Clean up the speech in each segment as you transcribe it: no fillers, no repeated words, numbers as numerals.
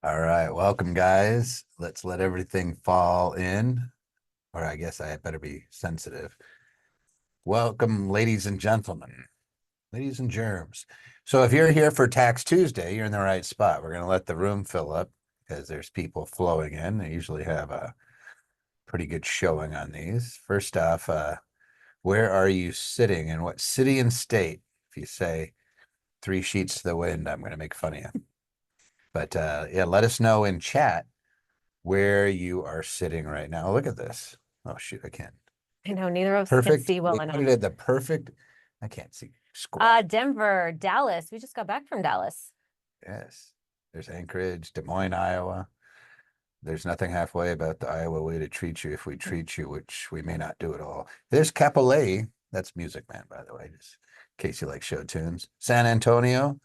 All right, welcome, guys. Let's let everything fall in, or I guess I better be sensitive. Welcome, ladies and gentlemen, ladies and germs. So, if you're here for Tax Tuesday, you're in the right spot. We're going to let the room fill up because there's people flowing in. They usually have a pretty good showing on these. First off, where are you sitting and what city and state? If you say three sheets to the wind, I'm going to make fun of you. But yeah, let us know in chat where you are sitting right now. Look at this. Oh shoot, I can't. I know neither of us can Perfect. see well They put enough. it at the perfect. I can't see squat. Denver, Dallas. We just got back from Dallas. Yes. There's Anchorage, Des Moines, Iowa. There's nothing halfway about the Iowa way to treat you if we treat you, which we may not do at all. There's Capolay. That's Music Man, by the way, just in case you like show tunes. San Antonio.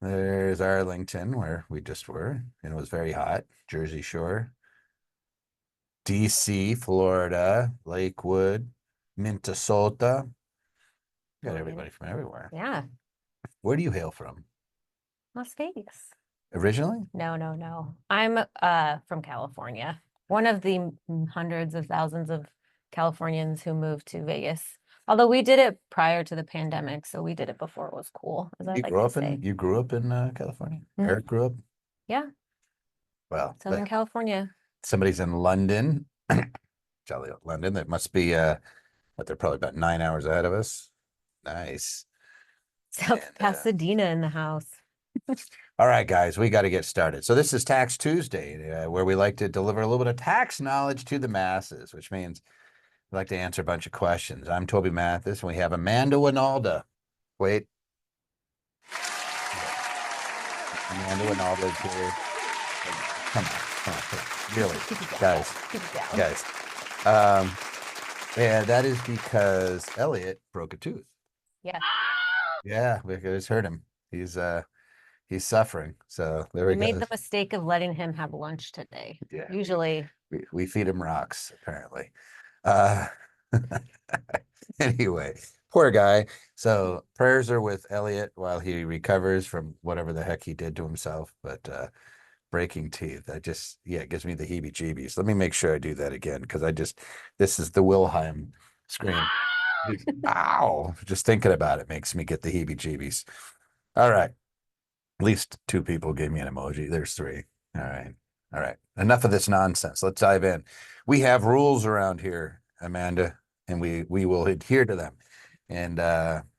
There's Arlington, where we just were, and it was very hot. Jersey Shore. DC, Florida, Lakewood, Minnesota. Got everybody from everywhere. Yeah, Where do you hail from? Las Vegas. Originally? No. I'm from California. One of the hundreds of thousands of Californians who moved to Vegas. Although we did it prior to the pandemic, so we did it before it was cool, as I like to say. You grew up in California? Mhm. Eric grew up? Yeah, Well, Southern California. somebody's in London. Jolly old London. That must be what they're probably about 9 hours ahead of us. Nice. South And Pasadena in the house. all right, guys, we got to get started. So this is Tax Tuesday, where we like to deliver a little bit of tax knowledge to the masses, which means we like to answer a bunch of questions. I'm Toby Mathis, and we have Amanda Winalda. Wait. Amanda Winalda's here. Come on. Really, guys, Keep it down. guys. Yeah, that is because Elliot broke a tooth. Yeah. Yeah, we just hurt him. He's suffering. So there we I made go. the mistake of letting him have lunch today. Yeah, Usually, we feed him rocks, apparently. Uh, anyway, poor guy. So prayers are with Elliot while he recovers from whatever the heck he did to himself. But breaking teeth, yeah, it gives me the heebie-jeebies. Let me make sure I do that again because this is the Wilhelm scream. Ow! Just thinking about it makes me get the heebie-jeebies. All right. At least two people gave me an emoji. There's three. All right. All right. Enough of this nonsense. Let's dive in. We have rules around here, Amanda, and we will adhere to them. And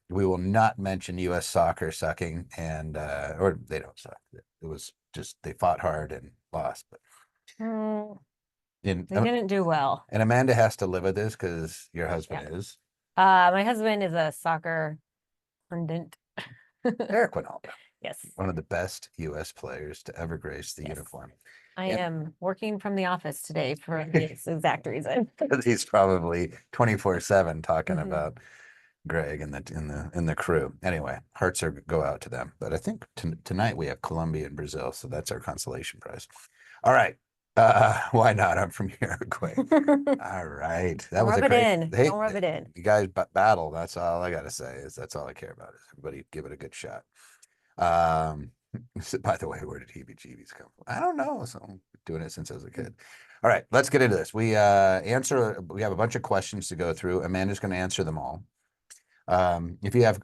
we will not mention US soccer sucking and or they don't suck. It was just they fought hard and lost. But they didn't do well. and Amanda has to live with this because your husband is My husband is a soccer pundit. Eric Winalda. Yes. One of the best US players to ever grace the uniform. I am working from the office today for this exact reason. He's probably 24/7 talking about Greg and in the crew. Anyway, hearts go out to them. But I think tonight we have Colombia and Brazil, so that's our consolation prize. All right. Why not? I'm from Uruguay. All right. That was a Rub it great. in. Hey, Don't rub it in. you guys battle. That's all I gotta say is that's all I care about is everybody give it a good shot. Um, by the way, where did heebie-jeebies come from? I don't know. So I'm doing it since I was a kid. All right, let's get into this. We have a bunch of questions to go through. Amanda's going to answer them all. If you have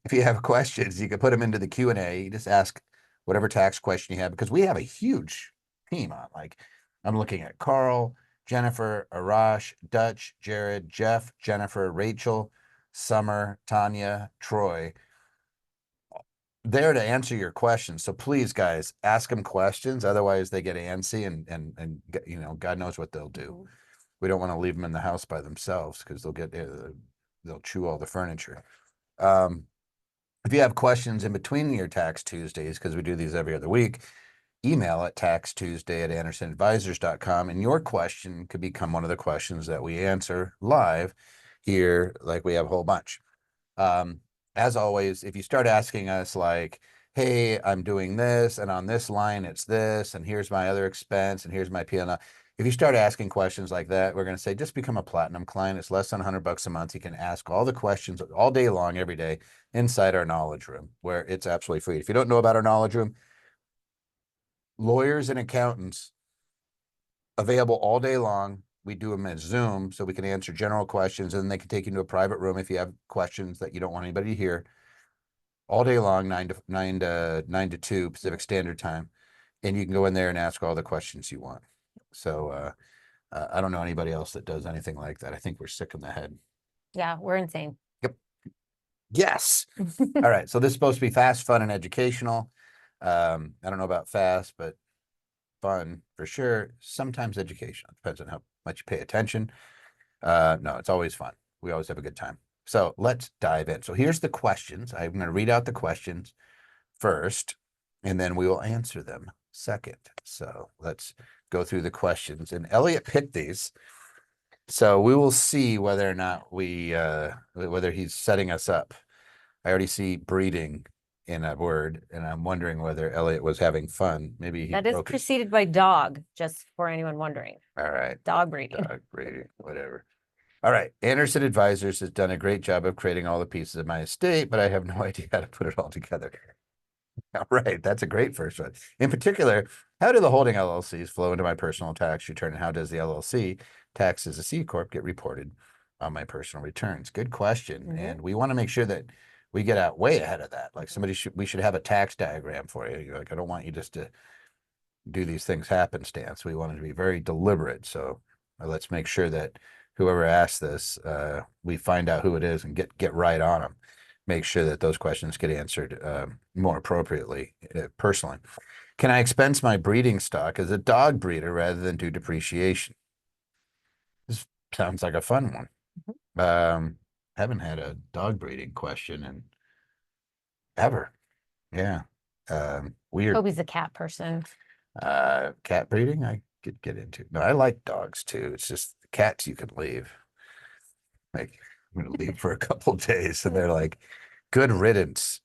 if you have questions, you can put them into the Q&A. You just ask whatever tax question you have because we have a huge team on. Like I'm looking at Carl, Jennifer, Arash, Dutch, Jared, Jeff, Jennifer, Rachel, Summer, Tanya, Troy. There to answer your questions. So please, guys, ask them questions. Otherwise, they get antsy and you know, God knows what they'll do. We don't want to leave them in the house by themselves because they'll chew all the furniture. If you have questions in between your Tax Tuesdays, because we do these every other week, email at taxtuesday@andersonadvisors.com, and your question could become one of the questions that we answer live here, like we have a whole bunch. As always, if you start asking us like, hey, I'm doing this, and on this line it's this, and here's my other expense, and here's my P&L. If you start asking questions like that, we're going to say, just become a platinum client. It's less than $100 a month. You can ask all the questions all day long, every day inside our knowledge room where it's absolutely free. If you don't know about our knowledge room, lawyers and accountants available all day long. We do them as Zoom so we can answer general questions, and then they can take you into a private room if you have questions that you don't want anybody to hear. All day long, 9 to 2 Pacific Standard Time, and you can go in there and ask all the questions you want. So I don't know anybody else that does anything like that. I think we're sick in the head. Yeah, we're insane. Yep. Yes. All right. So this is supposed to be fast, fun, and educational. I don't know about fast, but fun for sure. Sometimes educational. Depends on how much you pay attention. No, it's always fun. We always have a good time. So let's dive in. So here's the questions. I'm going to read out the questions first, and then we will answer them second. So let's go through the questions. And Elliot picked these. So we will see whether or not whether he's setting us up. I already see breeding in a word, and I'm wondering whether Elliot was having fun. Maybe he That is broke his. preceded by dog, just for anyone wondering. All right. Dog breeding. Dog breeding, whatever. All right. Anderson Advisors has done a great job of creating all the pieces of my estate, but I have no idea how to put it all together. All right. That's a great first one. In particular, how do the holding LLCs flow into my personal tax return, and how does the LLC tax as a C-Corp get reported on my personal returns? Good question. Mhm. And we want to make sure that we get out way ahead of that. Like we should have a tax diagram for you. You're like, I don't want you just to do these things happenstance. We want it to be very deliberate. So let's make sure that whoever asks this, we find out who it is and get right on them. Make sure that those questions get answered more appropriately personally. Can I expense my breeding stock as a dog breeder rather than do depreciation? This sounds like a fun one. Haven't had a dog breeding question in ever. Yeah. Weird. Toby's a cat person. Cat breeding, I could get into. No, I like dogs too. It's just cats you can leave. Like, I'm gonna leave for a couple days, and they're like, "Good riddance."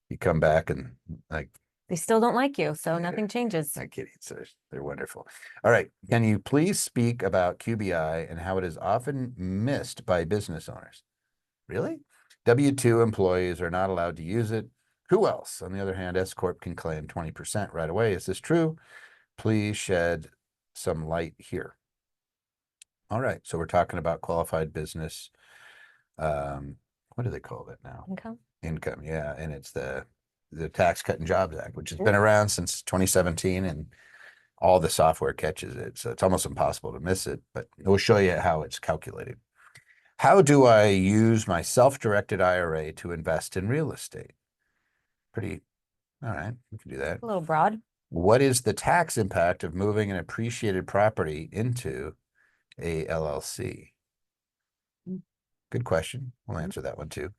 You come back and like, They still don't like you, so Yeah. nothing changes. not kidding. So they're wonderful. All right, can you please speak about QBI and how it is often missed by business owners? Really? W-2 employees are not allowed to use it. Who else? On the other hand, S-Corp can claim 20% right away. Is this true? Please shed some light here. All right, so we're talking about qualified business. What do they call it now? Income, yeah, and it's the Tax Cut and Jobs Act, which has been around since 2017, and all the software catches it, so it's almost impossible to miss it. But we'll show you how it's calculated. How do I use my self-directed IRA to invest in real estate? Pretty, all right, we can do that. A little broad. What is the tax impact of moving an appreciated property into a LLC? Good question. We'll answer that one too.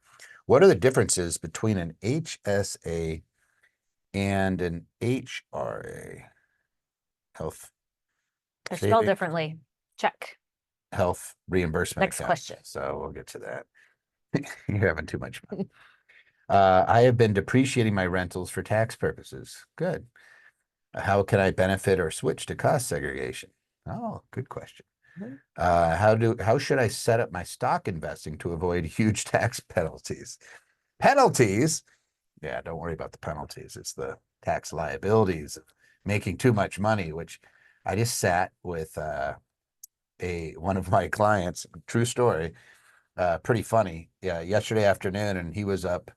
What are the differences between an HSA and an HRA? Health They're spelled saving, differently. Check. health reimbursement Next account. question. So we'll get to that. You're having too much fun. I have been depreciating my rentals for tax purposes. Good. How can I benefit or switch to cost segregation? Oh, good question. How should I set up my stock investing to avoid huge tax penalties? Penalties? Yeah, don't worry about the penalties. It's the tax liabilities of making too much money, which I just sat with one of my clients, true story, pretty funny. Yeah, yesterday afternoon, and he was up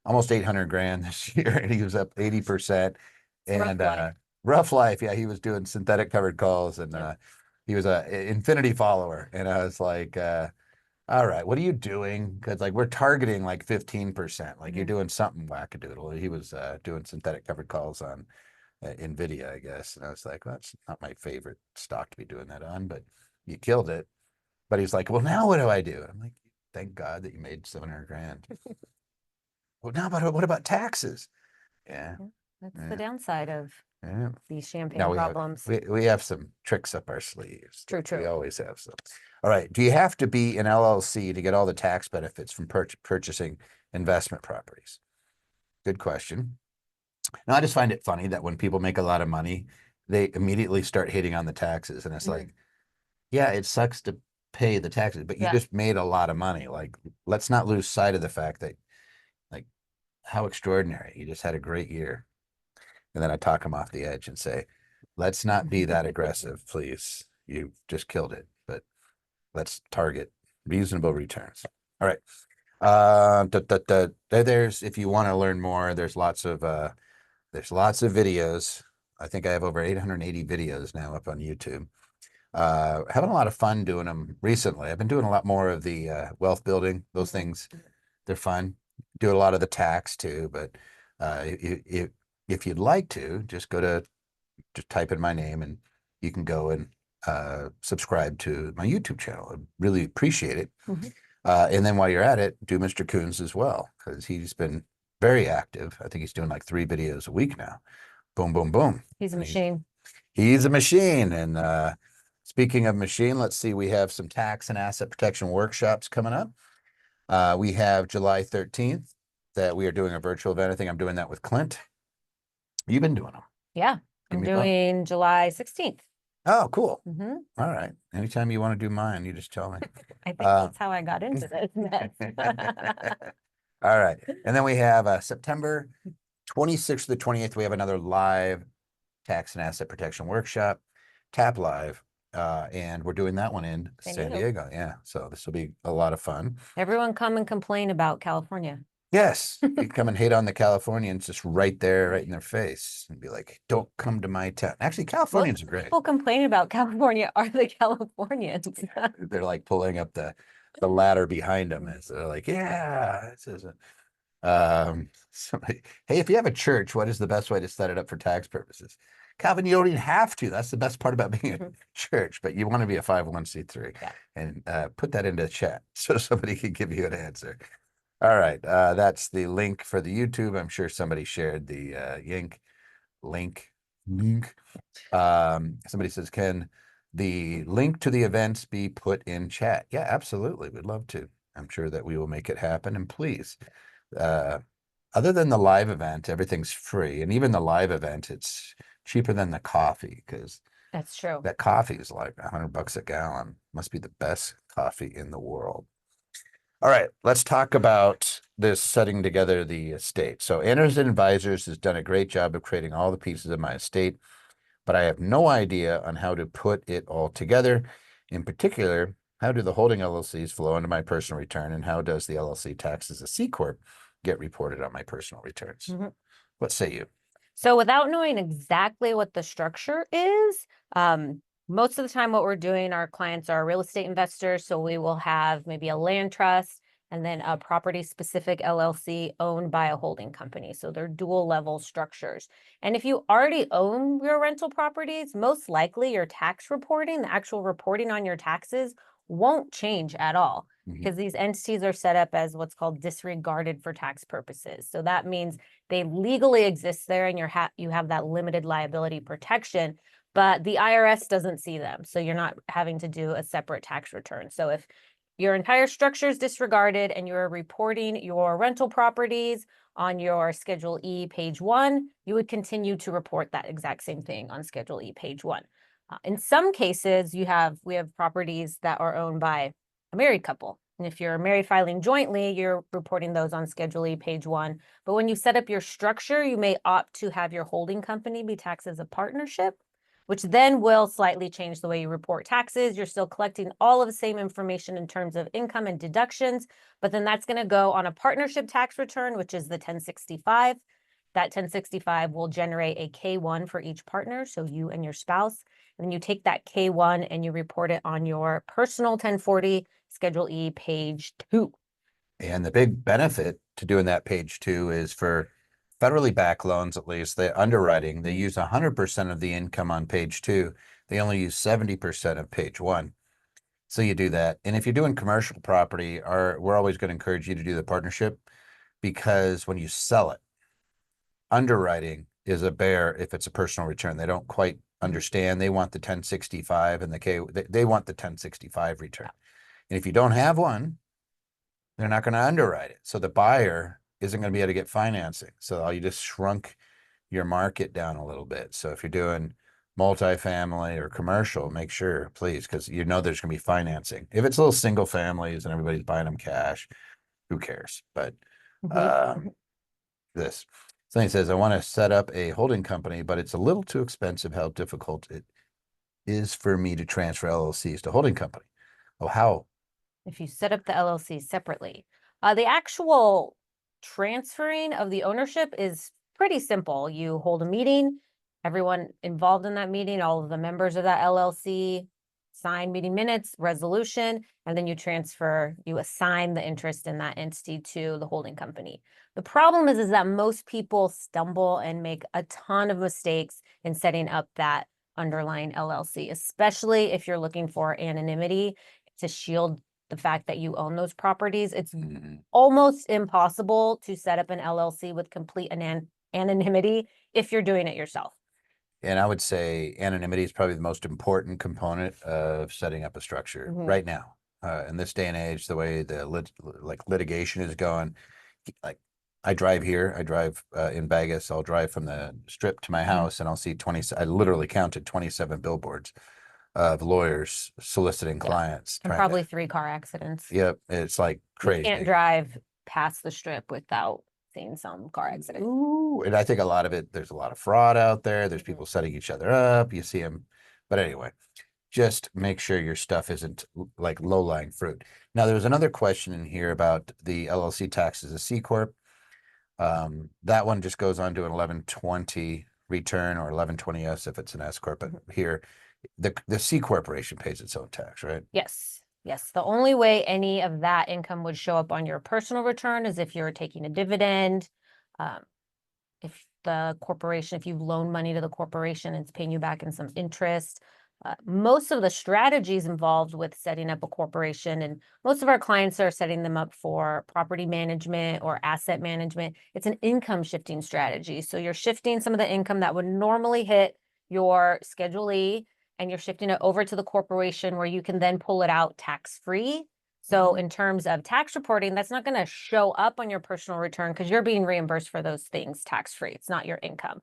almost 800 grand this year, and he was up 80%. And rough life. Yeah, he was doing synthetic covered calls, and he was a infinity follower. And I was like, all right, what are you doing? Because like we're targeting like 15%. Like you're doing something wackadoodle. He was doing synthetic covered calls on NVIDIA, I guess. And I was like, well, that's not my favorite stock to be doing that on, but you killed it. But he's like, well, now what do I do? I'm like, thank God that you made 700 grand. Well, now, but what about taxes? Yeah. That's the downside of these champagne Now problems. we have some tricks up our sleeves. True. We always have some. All right. Do you have to be an LLC to get all the tax benefits from purchasing investment properties? Good question. Now, I just find it funny that when people make a lot of money, they immediately start hitting on the taxes. And it's like, yeah, it sucks to pay the taxes, but you just made a lot of money. Like, let's not lose sight of the fact that, like, how extraordinary. You just had a great year. And then I talk them off the edge and say, let's not be that aggressive, please. You just killed it, but let's target reasonable returns. All right. There's, if you want to learn more, there's lots of videos. I think I have over 880 videos now up on YouTube. Having a lot of fun doing them recently. I've been doing a lot more of the wealth building, those things. They're fun. Do a lot of the tax too, but if you'd like to, just type in my name and you can go and subscribe to my YouTube channel. I really appreciate it. And then while you're at it, do Mr. Coons as well, because he's been very active. I think he's doing like 3 videos a week now. Boom, boom, boom. He's a machine. He's a machine. And speaking of machine, let's see, we have some tax and asset protection workshops coming up. We have July 13th that we are doing a virtual event. I think I'm doing that with Clint. You've been doing them. Yeah. Give I'm me a call. doing July 16th. Oh, cool. Mm-hmm. All right. Anytime you want to do mine, you just tell me. I think that's how I got into this mess. All right. And then we have September 26th to the 28th, we have another live tax and asset protection workshop, TAP Live. And we're doing that one in San Diego. Yeah. So this will be a lot of fun. Everyone come and complain about California. Yes. You come and hate on the Californians just right there, right in their face, and be like, don't come to my town. Actually, Californians are great. People complaining about California are the Californians. They're like pulling up the ladder behind them. And so they're like, yeah, this isn't. Hey, if you have a church, what is the best way to set it up for tax purposes? Calvin, you don't even have to. That's the best part about being a church, but you want to be a 501c3. Yeah. And put that into the chat so somebody can give you an answer. All right. That's the link for the YouTube. I'm sure somebody shared the link. Somebody says, can the link to the events be put in chat? Yeah, absolutely. We'd love to. I'm sure that we will make it happen. And please, other than the live event, everything's free. And even the live event, it's cheaper than the coffee, because That's true. that coffee is like $100 a gallon. Must be the best coffee in the world. All right, let's talk about this setting together the estate. So Anderson Advisors has done a great job of creating all the pieces of my estate, but I have no idea on how to put it all together. In particular, how do the holding LLCs flow into my personal return, and how does the LLC tax as a C-Corp get reported on my personal returns? What say you? So without knowing exactly what the structure is, most of the time what we're doing, our clients are real estate investors. So we will have maybe a land trust and then a property specific LLC owned by a holding company. So they're dual level structures. And if you already own your rental properties, most likely your tax reporting, the actual reporting on your taxes won't change at all, because these entities are set up as what's called disregarded for tax purposes. So that means they legally exist there and you have that limited liability protection, but the IRS doesn't see them. So you're not having to do a separate tax return. So if your entire structure is disregarded and you're reporting your rental properties on your Schedule E page 1, you would continue to report that exact same thing on Schedule E page 1. In some cases, we have properties that are owned by a married couple. And if you're married filing jointly, you're reporting those on Schedule E page 1. But when you set up your structure, you may opt to have your holding company be taxed as a partnership, which then will slightly change the way you report taxes. You're still collecting all of the same information in terms of income and deductions, but then that's going to go on a partnership tax return, which is the 1065. That 1065 will generate a K-1 for each partner, so you and your spouse. And then you take that K-1 and you report it on your personal 1040 Schedule E page 2. And the big benefit to doing that page 2 is for federally backed loans, at least, the underwriting, they use 100% of the income on page 2. They only use 70% of page 1. So you do that. And if you're doing commercial property, we're always going to encourage you to do the partnership, because when you sell it, underwriting is a bear if it's a personal return. They don't quite understand. They want the 1065 and they want the 1065 return. And if you don't have one, they're not going to underwrite it. So the buyer isn't going to be able to get financing. So you just shrunk your market down a little bit. So if you're doing multifamily or commercial, make sure, please, because you know there's going to be financing. If it's little single families and everybody's buying them cash, who cares? But this. Something says, I want to set up a holding company, but it's a little too expensive how difficult it is for me to transfer LLCs to holding company. Oh, how? If you set up the LLC separately. The actual transferring of the ownership is pretty simple. You hold a meeting, everyone involved in that meeting, all of the members of that LLC sign meeting minutes, resolution, and then you assign the interest in that entity to the holding company. The problem is that most people stumble and make a ton of mistakes in setting up that underlying LLC, especially if you're looking for anonymity to shield the fact that you own those properties. It's almost impossible to set up an LLC with complete anonymity if you're doing it yourself. And I would say anonymity is probably the most important component of setting up a structure right now. In this day and age, the way the litigation is going, like I drive here, I drive in Vegas, I'll drive from the strip to my house and I'll see 20, I literally counted 27 billboards of lawyers soliciting clients. And probably 3 car accidents. Yep. It's like You crazy. can't drive past the strip without seeing some car accident. Ooh, and I think a lot of it, there's a lot of fraud out there. There's people setting each other up. You see them. But anyway, just make sure your stuff isn't like low-lying fruit. Now, there was another question in here about the LLC tax as a C-Corp. That one just goes on to an 1120 return or 1120S if it's an S-Corp. But here, the C corporation pays its own tax, right? Yes. Yes. The only way any of that income would show up on your personal return is if you're taking a dividend. If the corporation, if you've loaned money to the corporation, it's paying you back in some interest. Most of the strategies involved with setting up a corporation, and most of our clients are setting them up for property management or asset management. It's an income shifting strategy. So you're shifting some of the income that would normally hit your Schedule E, and you're shifting it over to the corporation where you can then pull it out tax-free. So in terms of tax reporting, that's not going to show up on your personal return because you're being reimbursed for those things tax-free. It's not your income.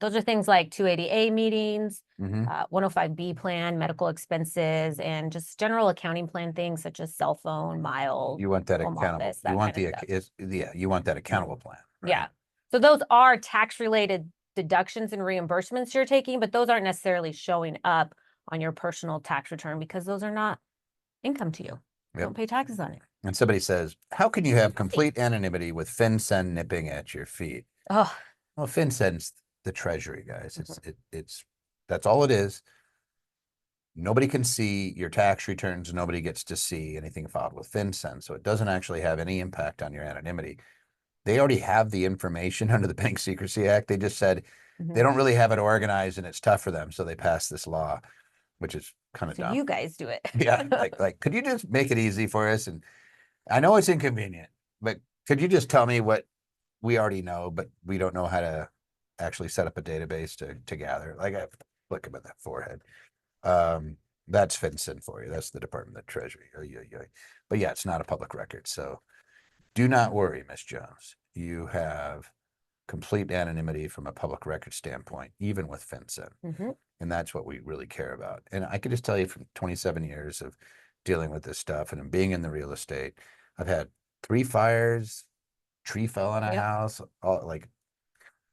Those are things like 280A meetings, 105B plan, medical expenses, and just general accounting plan things such as cell phone, miles, You want that home accountable. office, that You want kind the, of stuff. yeah, you want that accountable plan. Right? Yeah. So those are tax-related deductions and reimbursements you're taking, but those aren't necessarily showing up on your personal tax return because those are not income to you. You don't pay taxes on it. And somebody says, how can you have complete anonymity with FinCEN nipping at your feet? Oh, Well, FinCEN's the treasury, guys. It's that's all it is. Nobody can see your tax returns. Nobody gets to see anything filed with FinCEN. So it doesn't actually have any impact on your anonymity. They already have the information under the Bank Secrecy Act. They just said they don't really have it organized and it's tough for them. So they passed this law, which is kind of so dumb. you guys do it. Yeah. Like, could you just make it easy for us? And I know it's inconvenient, but could you just tell me what we already know, but we don't know how to actually set up a database to gather? Like I flick him in that forehead. That's FinCEN for you. That's the Department of the Treasury. But yeah, it's not a public record. So do not worry, Miss Jones. You have complete anonymity from a public record standpoint, even with FinCEN. And that's what we really care about. And I could just tell you from 27 years of dealing with this stuff and being in the real estate, I've had 3 fires, tree fell on a house, all, like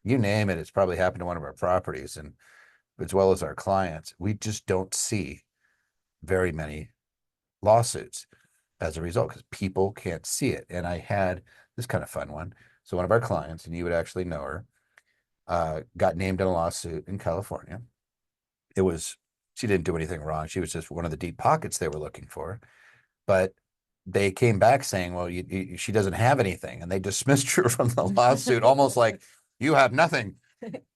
you name it, it's probably happened to one of our properties. And as well as our clients, we just don't see very many lawsuits as a result because people can't see it. And I had this kind of fun one. So one of our clients, and you would actually know her, got named in a lawsuit in California. She didn't do anything wrong. She was just one of the deep pockets they were looking for. But they came back saying, well, she doesn't have anything. And they dismissed her from the lawsuit, almost like you have nothing.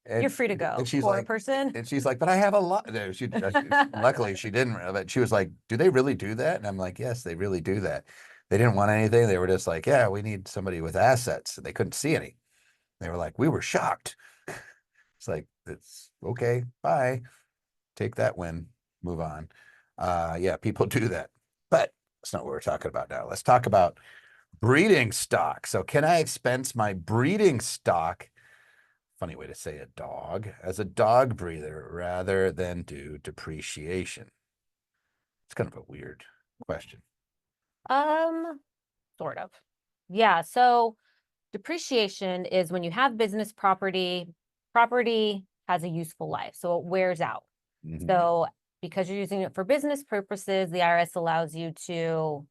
And, You're free to go. And she's Poor like, person. and she's like, but I have a lot. Luckily she didn't, but she was like, do they really do that? And I'm like, yes, they really do that. They didn't want anything. They were just like, yeah, we need somebody with assets. They couldn't see any. They were like, we were shocked. It's like, it's okay. Bye. Take that win, move on. Yeah, people do that, but that's not what we're talking about now. Let's talk about breeding stock. So can I expense my breeding stock, funny way to say a dog, as a dog breeder rather than do depreciation? It's kind of a weird question. Sort of. Yeah. So depreciation is when you have business property, property has a useful life, so it wears out. Mhm. So because you're using it for business purposes, the IRS allows you to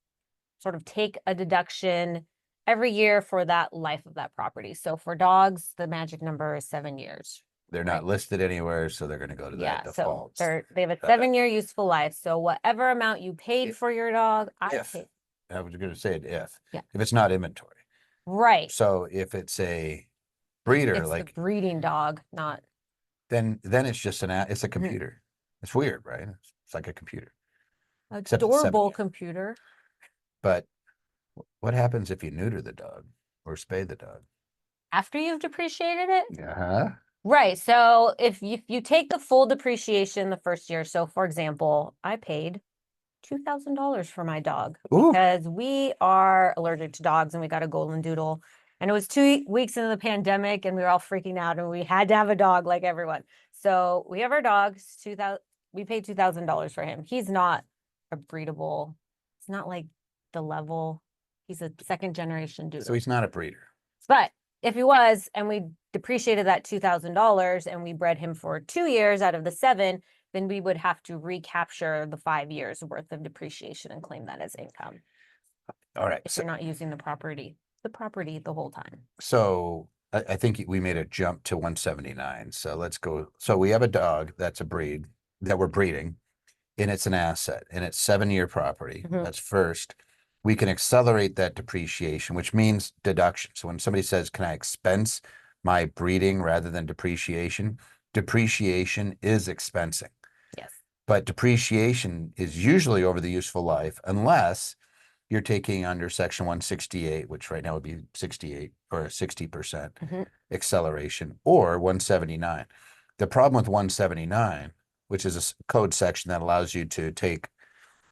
sort of take a deduction every year for that life of that property. So for dogs, the magic number is 7 years. They're Right. not listed anywhere, so they're going to go to Yeah, that so default. they have a Uh, 7-year useful life. So whatever amount you paid If- for your dog, I If, paid. I was going to say it Yeah. if it's not inventory. Right. So if it's a breeder, It's the like, breeding dog, not then it's just it's a computer. It's weird, right? It's like a computer, except it's 7 adorable years. computer. But what happens if you neuter the dog or spay the dog? After you've depreciated it? Uh-huh. Right. So if you take the full depreciation the first year, so for example, I paid $2,000 for my dog Ooh. because we are allergic to dogs and we got a golden doodle. And it was 2 weeks into the pandemic and we were all freaking out and we had to have a dog like everyone. So we have our dogs, 2000 we paid $2,000 for him. He's not a breedable. It's not like the level. He's a second generation So doodle. he's not a breeder. But if he was, and we depreciated that $2,000 and we bred him for 2 years out of the 7, then we would have to recapture the 5 years worth of depreciation and claim that as income All right. if you're not using the property the whole time. So I think we made a jump to 179. So let's go. So we have a dog that's a breed that we're breeding, and it's an asset, and it's 7-year property. Mhm. That's first. We can accelerate that depreciation, which means deduction. So when somebody says, can I expense my breeding rather than depreciation? Depreciation is expensing. Yes. But depreciation is usually over the useful life, unless you're taking under section 168, which right now would be 68 or 60% Mhm. acceleration, or 179. The problem with 179, which is a code section that allows you to take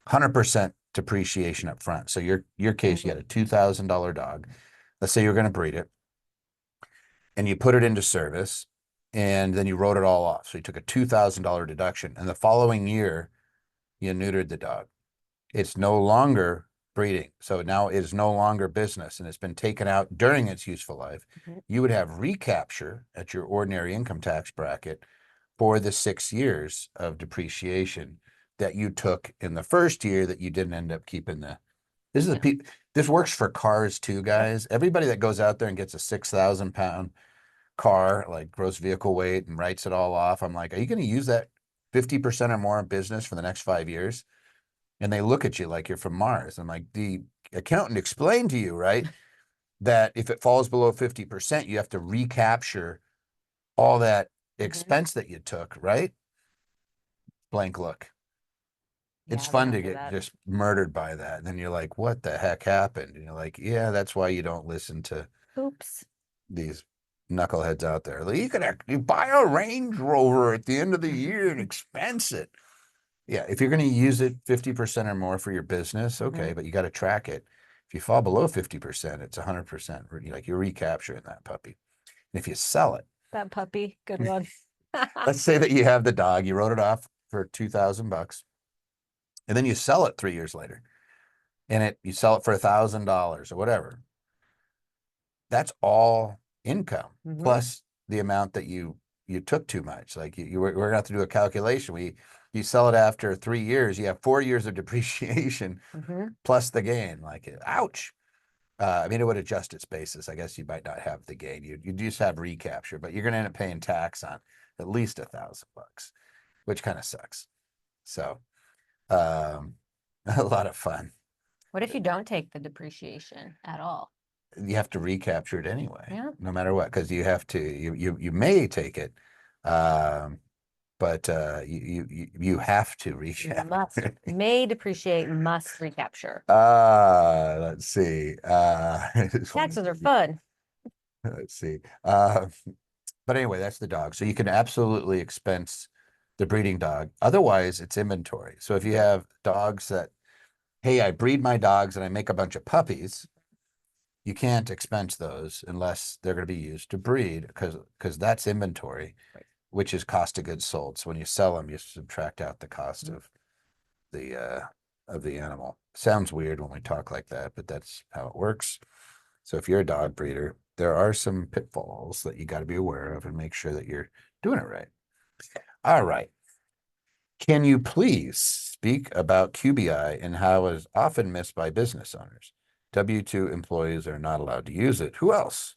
100% depreciation up front. So your case, you had a $2,000 dog. Let's say you're going to breed it and you put it into service and then you wrote it all off. So you took a $2,000 deduction and the following year you neutered the dog. It's no longer breeding. So now it is no longer business and it's been taken out during its useful life. Mhm. You would have recapture at your ordinary income tax bracket for the 6 years of depreciation that you took in the first year that you didn't end up keeping this is Yeah. this works for cars too, guys. Everybody that goes out there and gets a 6,000-pound car, like gross vehicle weight, and writes it all off, I'm like, are you going to use that 50% or more in business for the next 5 years? And they look at you like you're from Mars. I'm like, the accountant explained to you, right, that if it falls below 50%, you have to recapture all that expense that you took, right? Blank look. It's Yeah, they fun don't to do get that. just murdered by that. And then you're like, what the heck happened? And you're like, yeah, that's why you don't listen to Oops. these knuckleheads out there. Like, you buy a Range Rover at the end of the year and expense it. Yeah, if you're going to use it 50% or more for your business, okay, but you got to track it. If you fall below 50%, it's 100%. Like you're recapturing that puppy. And if you sell it, That puppy, good one. let's say that you have the dog, you wrote it off for $2,000, and then you sell it 3 years later, and you sell it for $1,000 or whatever. That's all income plus the amount that you took too much. Like we're gonna have to do a calculation. You sell it after 3 years, you have 4 years of depreciation plus the gain. Like, ouch. I mean, it would adjust its basis. I guess you might not have the gain. You just have recapture, but you're gonna end up paying tax on at least $1,000, which kind of sucks. So, a lot of fun. What if you don't take the depreciation at all? You have to recapture it anyway, Yeah. no matter what, because you have to. You may take it, but you have to recapture. May depreciate, must recapture. Let's see. Taxes are fun. Let's see. But anyway, that's the dog. So you can absolutely expense the breeding dog. Otherwise, it's inventory. So if you have dogs that, hey, I breed my dogs and I make a bunch of puppies, you can't expense those unless they're going to be used to breed because that's inventory, which is cost of goods sold. So when you sell them, you subtract out the cost of the animal. Sounds weird when we talk like that, but that's how it works. So if you're a dog breeder, there are some pitfalls that you got to be aware of and make sure that you're doing it right. All right. Can you please speak about QBI and how it is often missed by business owners? W-2 employees are not allowed to use it. Who else?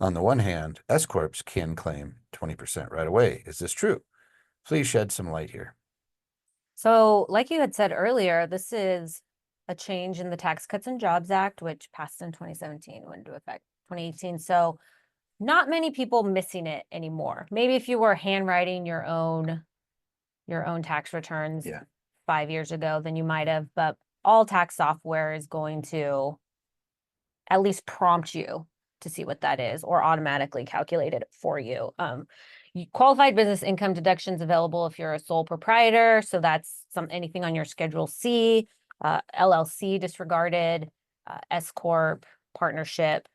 On the one hand, S corps can claim 20% right away. Is this true? Please shed some light here. So like you had said earlier, this is a change in the Tax Cuts and Jobs Act, which passed in 2017, went into effect 2018. So not many people missing it anymore. Maybe if you were handwriting your own tax returns Yeah. 5 years ago, then you might have, but all tax software is going to at least prompt you to see what that is or automatically calculate it for you. Qualified business income deductions available if you're a sole proprietor. So that's anything on your Schedule C, LLC disregarded, S Corp, partnership,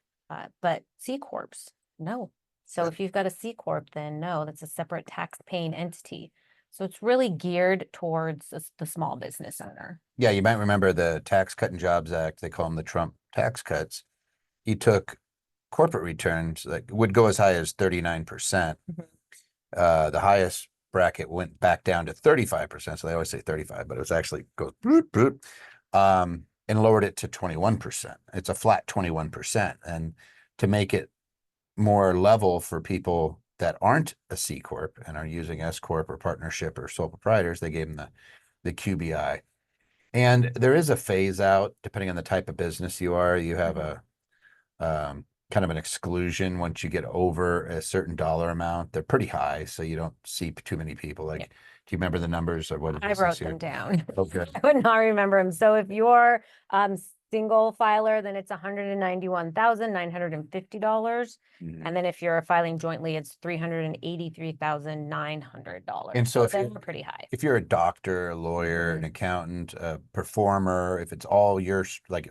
but C Corps, no. So if you've got a C Corp, then no, that's a separate tax paying entity. So it's really geared towards the small business owner. Yeah, you might remember the Tax Cut and Jobs Act. They call them the Trump tax cuts. He took corporate returns that would go as high as 39%. The highest bracket went back down to 35%. So they always say 35, but it was actually goes and lowered it to 21%. It's a flat 21%. And to make it more level for people that aren't a C Corp and are using S Corp or partnership or sole proprietors, they gave them the QBI. And there is a phase out depending on the type of business you are. You have a kind of an exclusion once you get over a certain dollar amount. They're pretty high, so you don't see too many people. Like, do you remember the numbers or what it I is wrote this year? them down. Okay. I would not remember them. So if you're single filer, then it's $191,950. And then if you're filing jointly, it's $383,900. And so if they're you're pretty high. if you're a doctor, a lawyer, an accountant, a performer, if it's all your like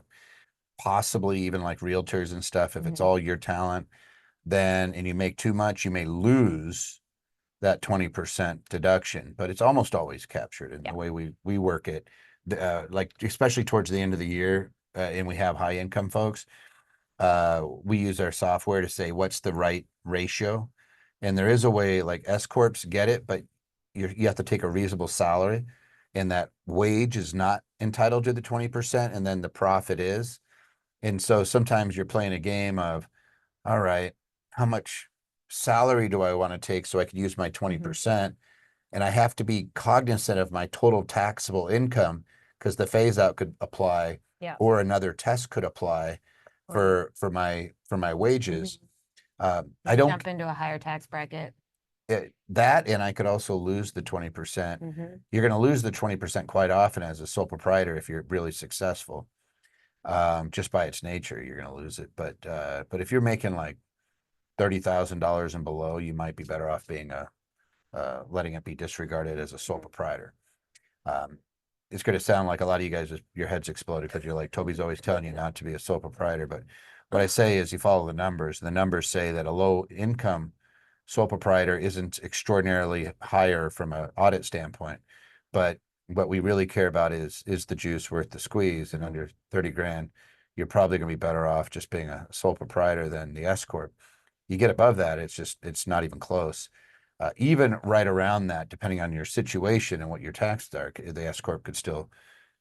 possibly even like realtors and stuff, if it's all your talent, then and you make too much, you may lose that 20% deduction, but it's almost always captured in the way we work it. Like especially towards the end of the year, and we have high income folks, we use our software to say what's the right ratio. And there is a way like S corps get it, but you have to take a reasonable salary, and that wage is not entitled to the 20%, and then the profit is. And so sometimes you're playing a game of, all right, how much salary do I want to take so I could use my 20%? And I have to be cognizant of my total taxable income because the phase out could apply or another test could apply for my wages. I don't jump into a higher tax bracket. That, and I could also lose the 20%. You're going to lose the 20% quite often as a sole proprietor if you're really successful. Just by its nature, you're going to lose it. But if you're making like $30,000 and below, you might be better off being letting it be disregarded as a sole proprietor. It's going to sound like a lot of you guys, your heads exploded because you're like, Toby's always telling you not to be a sole proprietor. But what I say is you follow the numbers. The numbers say that a low income sole proprietor isn't extraordinarily higher from an audit standpoint. But what we really care about is the juice worth the squeeze? And under 30 grand, you're probably going to be better off just being a sole proprietor than the S Corp. You get above that, it's not even close. Even right around that, depending on your situation and what your taxes are, the S Corp could still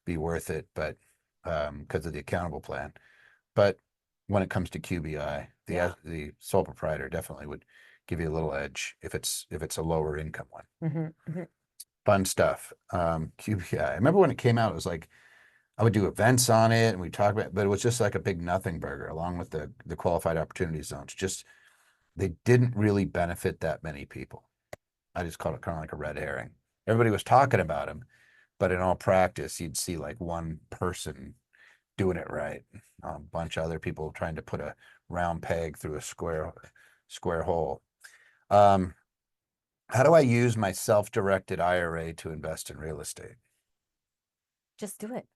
be worth it, but because of the accountable plan. But when it comes to QBI, the sole proprietor definitely would give you a little edge if it's a lower income one. Fun stuff. QBI. I remember when it came out, it was like I would do events on it and we talk about it, but it was just like a big nothing burger along with the qualified opportunity zones. Just they didn't really benefit that many people. I just called it kind of like a red herring. Everybody was talking about them, but in all practice, you'd see like one person doing it right, a bunch of other people trying to put a round peg through a square hole. How do I use my self-directed IRA to invest in real estate? Just do it.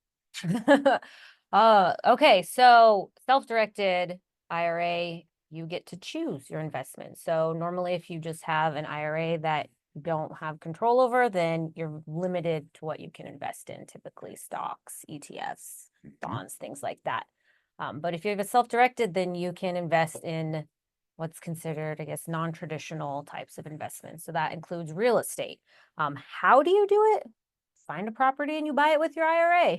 Okay, so self-directed IRA, you get to choose your investment. So normally if you just have an IRA that you don't have control over, then you're limited to what you can invest in, typically stocks, ETFs, bonds, things like that. But if you have a self-directed, then you can invest in what's considered, I guess, non-traditional types of investments. So that includes real estate. How do you do it? Find a property and you buy it with your IRA.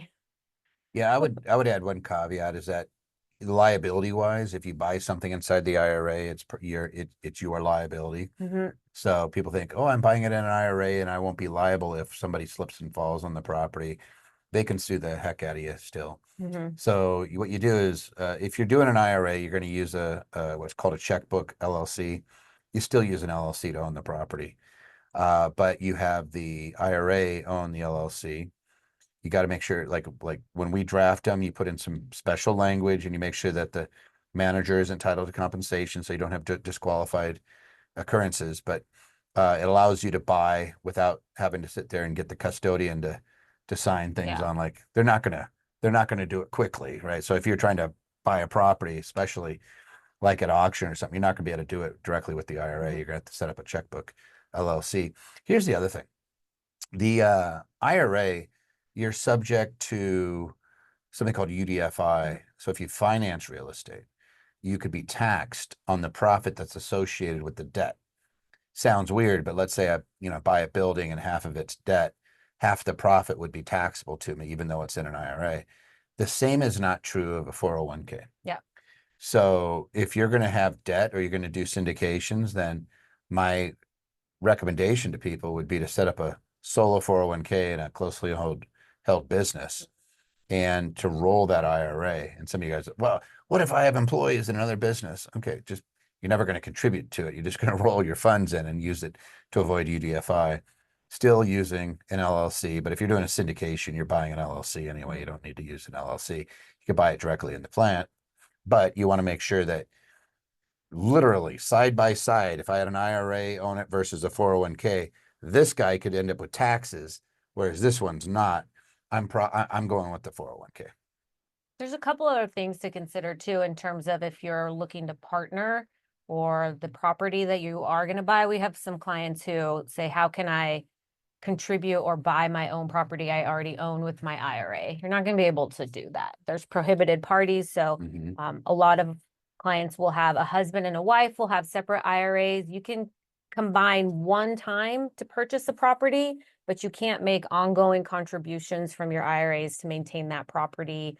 Yeah, I would add one caveat is that liability wise, if you buy something inside the IRA, it's your liability. So people think, oh, I'm buying it in an IRA and I won't be liable if somebody slips and falls on the property. They can sue the heck out of you still. So what you do is, if you're doing an IRA, you're going to use what's called a checkbook LLC. You still use an LLC to own the property, but you have the IRA own the LLC. You got to make sure, like when we draft them, you put in some special language and you make sure that the manager is entitled to compensation, so you don't have disqualified occurrences. But it allows you to buy without having to sit there and get the custodian to sign things Yeah. on. Like they're not gonna do it quickly, right? So if you're trying to buy a property, especially like at auction or something, you're not gonna be able to do it directly with the IRA. You're gonna have to set up a checkbook LLC. Here's the other thing. The IRA, you're subject to something called UDFI. So if you finance real estate, you could be taxed on the profit that's associated with the debt. Sounds weird, but let's say I, buy a building and half of it's debt, half the profit would be taxable to me, even though it's in an IRA. The same is not true of a 401k. Yeah. So if you're going to have debt or you're going to do syndications, then my recommendation to people would be to set up a solo 401k in a closely held business and to roll that IRA. And some of you guys, well, what if I have employees in another business? Okay, just you're never going to contribute to it. You're just going to roll your funds in and use it to avoid UDFI. Still using an LLC, but if you're doing a syndication, you're buying an LLC anyway. You don't need to use an LLC. You can buy it directly in the plant, but you want to make sure that literally side by side, if I had an IRA own it versus a 401k, this guy could end up with taxes, whereas this one's not. I'm going with the 401k. There's a couple other things to consider too, in terms of if you're looking to partner or the property that you are going to buy. We have some clients who say, how can I contribute or buy my own property I already own with my IRA? You're not going to be able to do that. There's prohibited parties. So a lot of clients will have a husband and a wife will have separate IRAs. You can combine one time to purchase a property, but you can't make ongoing contributions from your IRAs to maintain that property.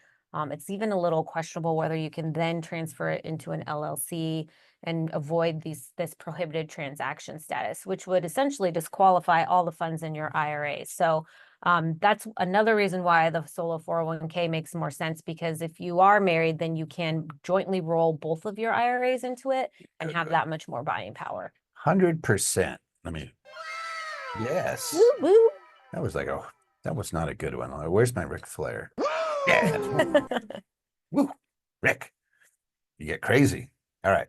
It's even a little questionable whether you can then transfer it into an LLC and avoid this prohibited transaction status, which would essentially disqualify all the funds in your IRA. So that's another reason why the solo 401k makes more sense, because if you are married, then you can jointly roll both of your IRAs into it and have that much more buying power. 100%. Yes. Woo woo. That was not a good one. Where's my Ric Flair? Yeah. Woo. Rick, you get crazy. All right.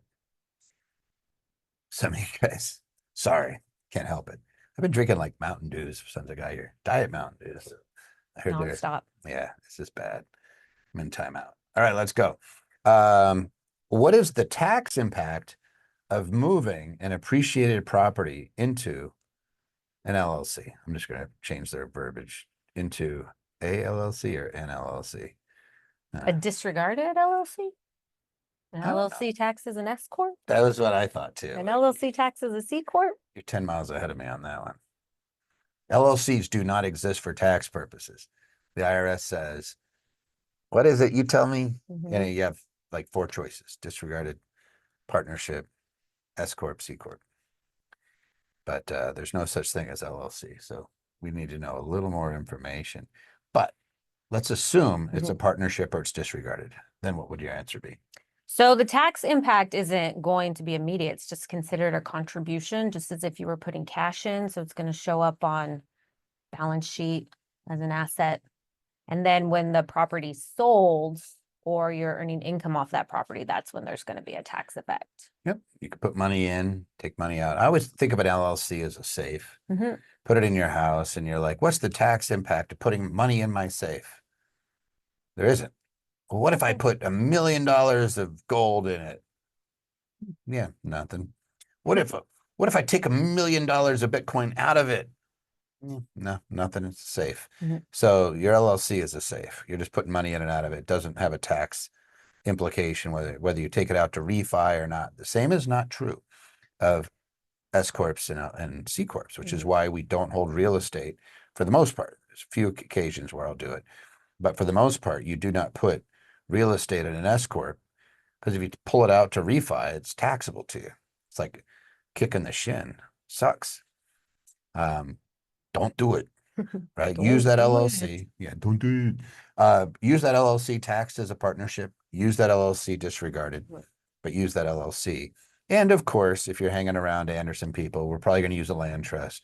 Some of you guys, sorry, can't help it. I've been drinking like Mountain Dews since I got here. Diet Mountain Dews. I heard they're, Stop. yeah, this is bad. I'm in timeout. All right, let's go. What is the tax impact of moving an appreciated property into an LLC? I'm just going to change their verbiage into a LLC or an LLC. A disregarded LLC? An I don't LLC taxes an S corp? That was what I thought too. An LLC taxes a C corp? You're 10 miles ahead of me on that one. LLCs do not exist for tax purposes. The IRS says, what is it? You tell me. You have like 4 choices: disregarded, partnership, S corp, C corp. But there's no such thing as LLC. So we need to know a little more information. But let's assume it's a partnership or it's disregarded. Then what would your answer be? So the tax impact isn't going to be immediate. It's just considered a contribution, just as if you were putting cash in. So it's going to show up on balance sheet as an asset. And then when the property's sold or you're earning income off that property, that's when there's going to be a tax effect. Yep. You could put money in, take money out. I always think of an LLC as a safe. Put it in your house and you're like, what's the tax impact of putting money in my safe? There isn't. Well, what if I put $1 million of gold in it? Yeah, nothing. What if I take $1 million of Bitcoin out of it? No, nothing. It's safe. So your LLC is a safe. You're just putting money in and out of it. It doesn't have a tax implication, whether you take it out to refi or not. The same is not true of S corps and C corps, which is why we don't hold real estate for the most part. There's a few occasions where I'll do it, but for the most part, you do not put real estate in an S corp, because if you pull it out to refi, it's taxable to you. It's like kicking the shin. Sucks. Don't do it. Right? Use that Don't do LLC. Yeah, don't do it. Use that LLC taxed as a partnership. Use that LLC disregarded, Right. but use that LLC. And of course, if you're hanging around Anderson people, we're probably going to use a land trust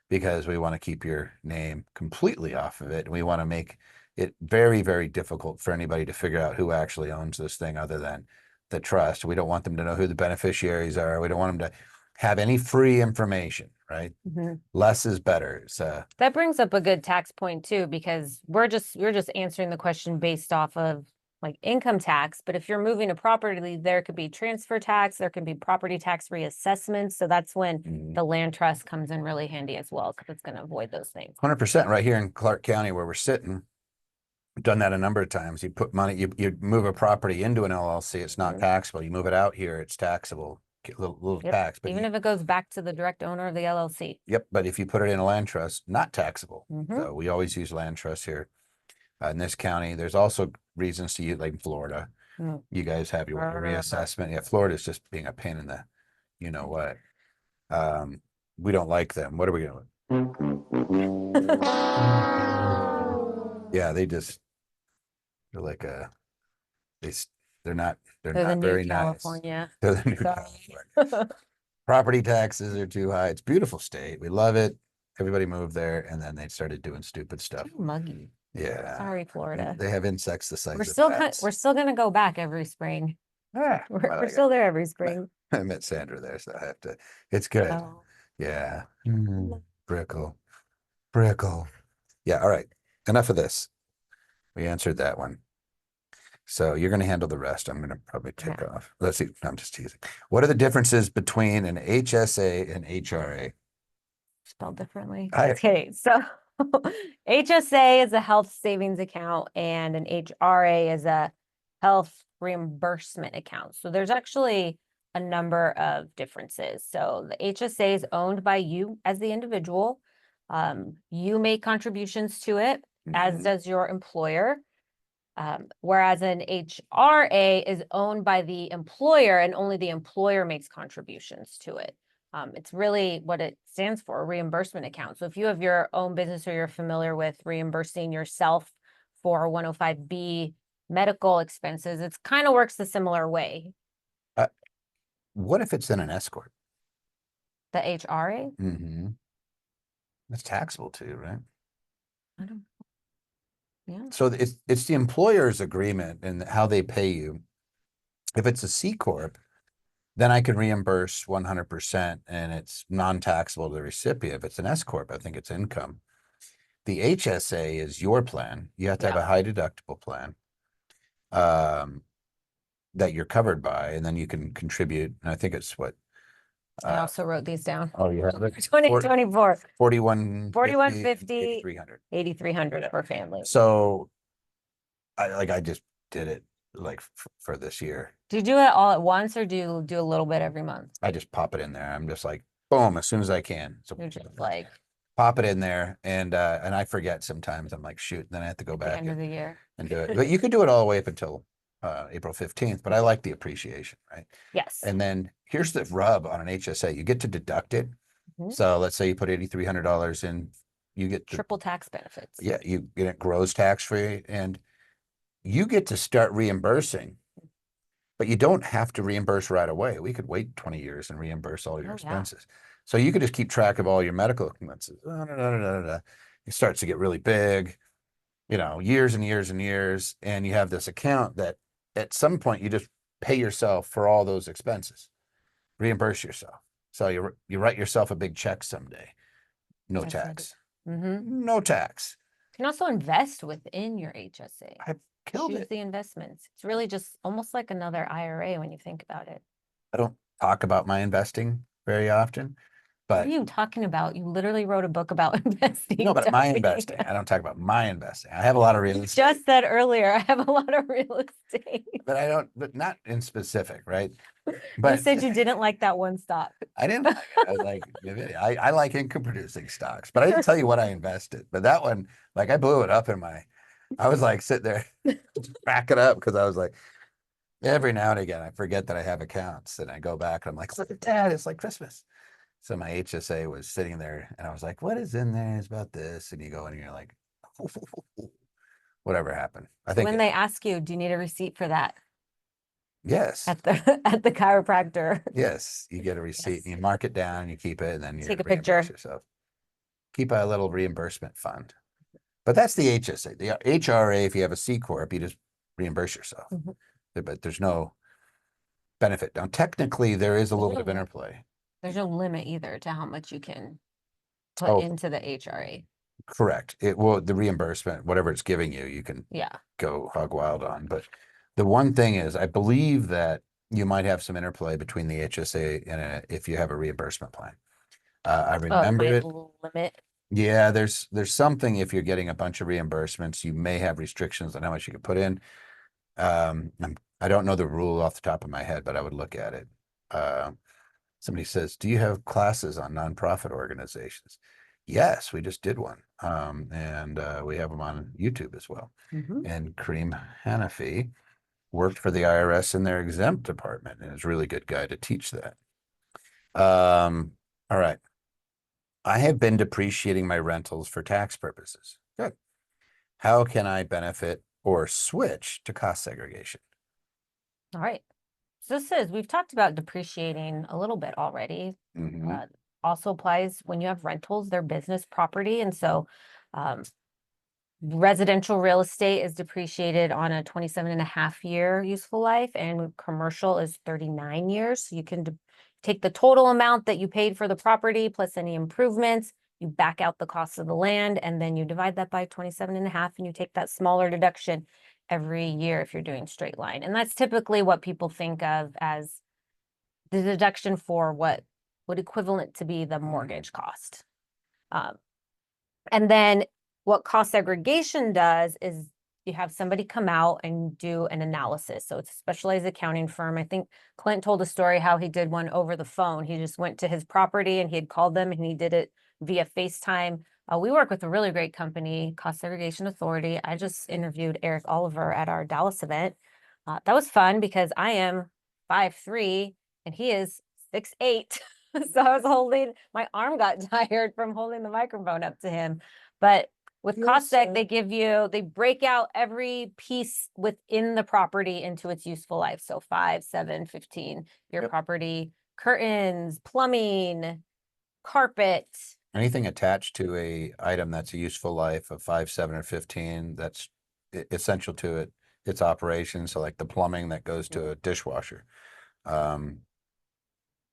because we want to keep your name completely off of it. And we want to make it very, very difficult for anybody to figure out who actually owns this thing other than the trust. We don't want them to know who the beneficiaries are. We don't want them to have any free information, right? Mhm. Less is better. So That brings up a good tax point too, because you're just answering the question based off of like income tax. But if you're moving a property, there could be transfer tax, there can be property tax reassessments. So that's when the land trust comes in really handy as well, because it's going to avoid those things. 100% right here in Clark County where we're sitting. We've done that a number of times. You put money, you move a property into an LLC, it's not taxable. You move it out here, it's taxable, little Yep. tax. But Even if it goes back to the direct owner of the LLC. yep, but if you put it in a land trust, not taxable. Mhm. So we always use land trusts here in this county. There's also reasons to use, like in Florida. Mm. You guys have your reassessment. Yeah, Florida's just being a pain in the, you know what? We don't like them. What are we doing? Yeah, they're like they they're not They're the new very nice. California. They're the new Sorry. California. Property taxes are too high. It's a beautiful state. We love it. Everybody moved there, and then they started doing stupid stuff. Too muggy. Yeah. Sorry, Florida. They have insects the size We're of still bats. we're still gonna go back every spring. Ah, We're still there every spring. I met Sandra there, so I have to. It's good. Oh. Yeah. Brickle. Brickle. Yeah. All right. Enough of this. We answered that one. So you're going to handle the rest. I'm going to probably take off. Let's see. No, I'm just teasing. What are the differences between an HSA and HRA? Spelled differently. I- Okay, so HSA is a health savings account and an HRA is a health reimbursement account. So there's actually a number of differences. So the HSA is owned by you as the individual. You make contributions to it, as does your employer. Whereas an HRA is owned by the employer and only the employer makes contributions to it. It's really what it stands for, a reimbursement account. So if you have your own business or you're familiar with reimbursing yourself for 105B medical expenses, it's kind of works the similar way. What if it's in an S corp? The HRA? That's taxable too, right? I don't. Yeah. So it's the employer's agreement and how they pay you. If it's a C corp, then I can reimburse 100% and it's non-taxable to the recipient. If it's an S corp, I think it's income. The HSA is your plan. You have to have a high deductible plan that you're covered by, and then you can contribute. And I think it's what. I also wrote these down. Oh, you have it? 2024. 4150, 8,300 per family. So I just did it like for this year. Do you do it all at once or do you do a little bit every month? I just pop it in there. I'm just like, boom, as soon as I can. So You're just like pop it in there, and I forget sometimes. I'm like, shoot, then I have to go at the back end of the year. and do it. But you could do it all the way up until April 15th, but I like the appreciation, right? Yes. And then here's the rub on an HSA. You get to deduct it. So let's say you put $8,300 in, you get triple tax benefits. Yeah, you get it gross tax free, and you get to start reimbursing, but you don't have to reimburse right away. We could wait 20 years and reimburse all your expenses. So you could just keep track of all your medical expenses. It starts to get really big, years and years and years. And you have this account that at some point you just pay yourself for all those expenses, reimburse yourself. So you write yourself a big check someday. No tax. No tax. You can also invest within your HSA. I killed Choose it. the investments. It's really just almost like another IRA when you think about it. I don't talk about my investing very often, What are But you talking about? You literally wrote a book about investing. no, but my Don't we? investing, I don't talk about my investing. I have a lot of real You estate, just said earlier, I have a lot of real estate. but I don't, but not in specific, right? You But said you didn't like that one stock. I didn't like it. I was like, I like income producing stocks, but I didn't tell you what I invested. But that one, like I blew it up in my, I was like sitting there back it up because I was like, every now and again, I forget that I have accounts and I go back and I'm like, look at that. It's like Christmas. So my HSA was sitting there and I was like, what is in there? It's about this. And you go in and you're like, whatever happened. I think, When they ask you, do you need a receipt for that yes, at the at the chiropractor? yes, you get a receipt Yes. and you mark it down and you keep it and then you Take a reimburse picture. yourself. Keep a little reimbursement fund. But that's the HSA. The HRA, if you have a C-Corp, you just reimburse yourself. Mhm. But there's no benefit. Now, technically, there is a little bit of interplay. There's no limit either to how much you can put Oh, into the HRA. correct. It will, the reimbursement, whatever it's giving you, you can Yeah. go hog wild on. But the one thing is, I believe that you might have some interplay between the HSA and if you have a reimbursement plan. I Oh, it remember might it. limit. Yeah, there's something if you're getting a bunch of reimbursements, you may have restrictions on how much you can put in. I don't know the rule off the top of my head, but I would look at it. Somebody says, "Do you have classes on nonprofit organizations?" Yes, we just did one, and we have them on YouTube as well. Mhm. And Kareem Hanafi worked for the IRS in their exempt department, and is a really good guy to teach that. All right. I have been depreciating my rentals for tax purposes. Good. How can I benefit or switch to cost segregation? All right. So this is, we've talked about depreciating a little bit already. Mhm. Also applies when you have rentals, they're business property. And so um, residential real estate is depreciated on a 27.5 year useful life, and commercial is 39 years. So you can take the total amount that you paid for the property plus any improvements, you back out the cost of the land, and then you divide that by 27.5, and you take that smaller deduction every year if you're doing straight line. And that's typically what people think of as the deduction for what would equivalent to be the mortgage cost. Um, and then what cost segregation does is you have somebody come out and do an analysis. So it's a specialized accounting firm. I think Clint told a story how he did one over the phone. He just went to his property and he had called them and he did it via FaceTime. We work with a really great company, Cost Segregation Authority. I just interviewed Eric Oliver at our Dallas event. That was fun because I am 5'3" and he is 6'8". So I was holding, my arm got tired from holding the microphone up to him. But with cost seg, they break out every piece within the property into its useful life. So 5, 7, 15-year Yep. property, curtains, plumbing, carpet. Anything attached to a item that's a useful life of 5, 7, or 15, that's essential to it, its operation. So like the plumbing that goes to a dishwasher, um,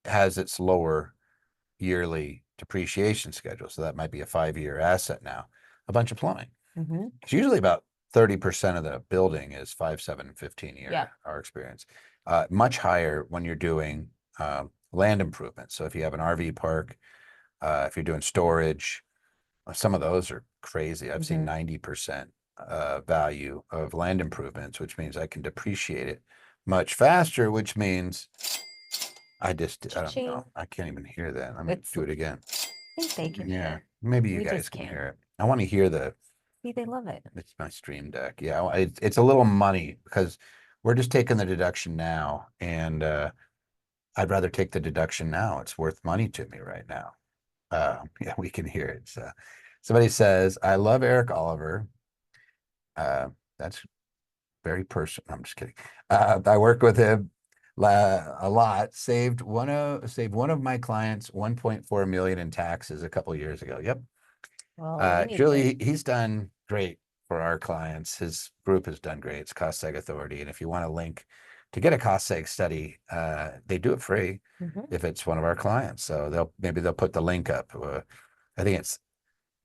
has its lower yearly depreciation schedule. So that might be a 5-year asset now, a bunch of plumbing. Mhm. It's usually about 30% of the building is 5, 7, and 15 year, Yeah. our experience. Much higher when you're doing land improvements. So if you have an RV park, if you're doing storage, some of those are crazy. I've seen 90% value of land improvements, which means I can depreciate it much faster, which means I don't Cha-ching. know. I can't even hear that. Let me do it again. I think they can Yeah, hear. maybe you We guys just can can't. hear it. I want to hear See, they love it. it's my stream deck. Yeah, it's a little money because we're just taking the deduction now, and I'd rather take the deduction now. It's worth money to me right now. Yeah, we can hear it. So somebody says, I love Eric Oliver. That's very personal. I'm just kidding. I work with him a lot. Saved one of my clients 1.4 million in taxes a couple years ago. Yep. Well, we need Julie, he's done great for our clients. His group has done great. It's Cost Seg Authority. And if you want a link to get a cost seg study, they do it free if it's one of our clients. So maybe they'll put the link up. I think it's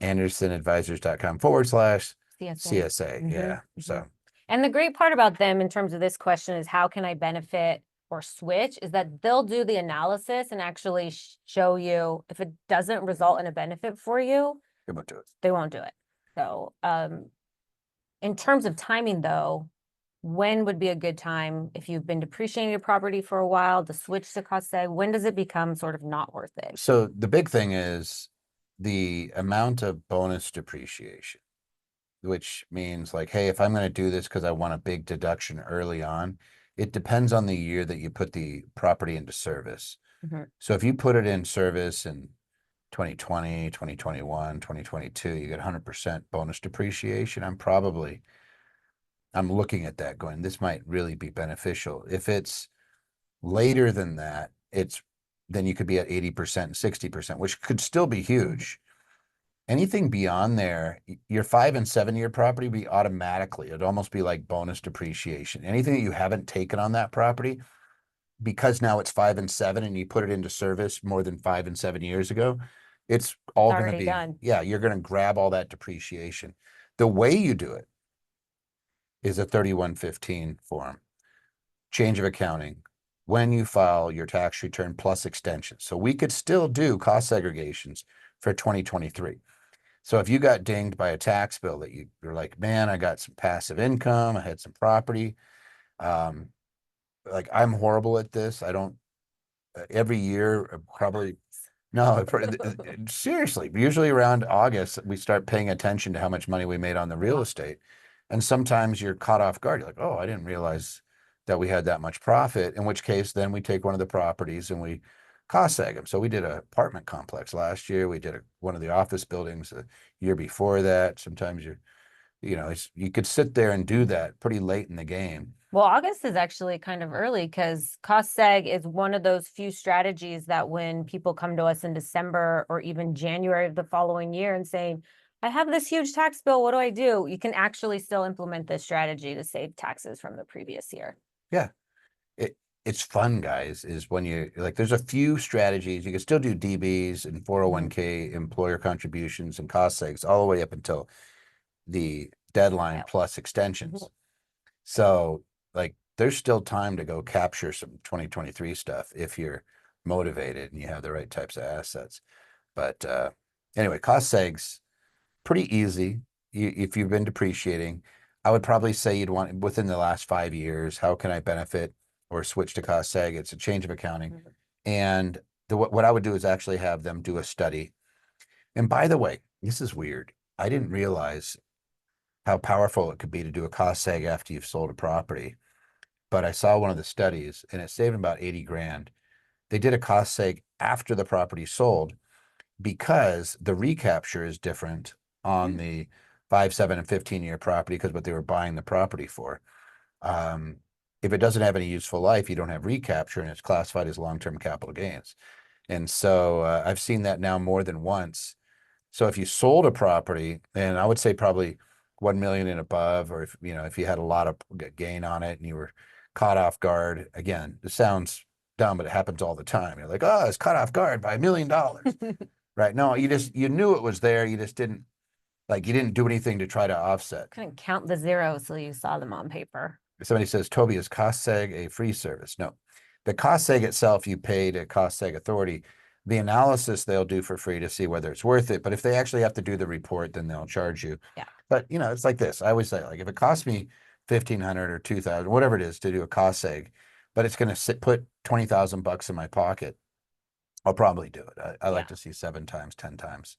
andersonadvisors.com/CSA. Yeah. So And the great part about them in terms of this question is how can I benefit or switch is that they'll do the analysis and actually show you if it doesn't result in a benefit for you, Good about to it. they won't do it. So, in terms of timing though, when would be a good time if you've been depreciating your property for a while to switch to cost seg? When does it become sort of not worth it? So the big thing is the amount of bonus depreciation, which means like, hey, if I'm going to do this because I want a big deduction early on, it depends on the year that you put the property into service. Mhm. So if you put it in service in 2020, 2021, 2022, you get 100% bonus depreciation. I'm looking at that going, this might really be beneficial. If it's later than that, then you could be at 80% and 60%, which could still be huge. Anything beyond there, your 5 and 7 year property be automatically, it'd almost be like bonus depreciation. Anything that you haven't taken on that property, because now it's 5 and 7 and you put it into service more than 5 and 7 years ago, it's all going to Already be, done. yeah, you're going to grab all that depreciation. The way you do it is a 3115 form, change of accounting, when you file your tax return plus extension. So we could still do cost segregations for 2023. So if you got dinged by a tax bill that you're like, man, I got some passive income, I had some property. Like I'm horrible at this. I don't, every year, probably, no, seriously, usually around August, we start paying attention to how much money we made on the real estate. And sometimes you're caught off guard. You're like, oh, I didn't realize that we had that much profit, in which case then we take one of the properties and we cost seg them. So we did an apartment complex last year. We did one of the office buildings the year before that. Sometimes you could sit there and do that pretty late in the game. Well, August is actually kind of early because cost seg is one of those few strategies that when people come to us in December or even January of the following year and saying, I have this huge tax bill, what do I do? You can actually still implement this strategy to save taxes from the previous year. Yeah. It's fun, guys, is when there's a few strategies. You can still do DBs and 401k employer contributions and cost segs all the way up until the deadline plus extensions. So like there's still time to go capture some 2023 stuff if you're motivated and you have the right types of assets. But anyway, cost segs, pretty easy. If you've been depreciating, I would probably say you'd want within the last 5 years, how can I benefit or switch to cost seg? It's a change of accounting. And what I would do is actually have them do a study. And by the way, this is weird. I didn't realize how powerful it could be to do a cost seg after you've sold a property. But I saw one of the studies and it saved about 80 grand. They did a cost seg after the property sold because the recapture is different on the 5, 7, and 15-year property because what they were buying the property for. If it doesn't have any useful life, you don't have recapture and it's classified as long-term capital gains. And so I've seen that now more than once. So if you sold a property, and I would say probably 1 million and above, or if you had a lot of gain on it and you were caught off guard, again, this sounds dumb, but it happens all the time. You're like, oh, it's caught off guard by $1 million. Right? No, you knew it was there. You just didn't do anything to try to offset. Couldn't count the zeros till you saw them on paper. Somebody says, Toby, is cost seg a free service? No, the cost seg itself, you pay to cost seg authority. The analysis they'll do for free to see whether it's worth it. But if they actually have to do the report, then they'll charge you. Yeah. But it's like this. I always say, like, if it costs me 1,500 or 2,000, whatever it is to do a cost seg, but it's going to put 20,000 bucks in my pocket, I'll probably do it. I like to see 7 times, 10 times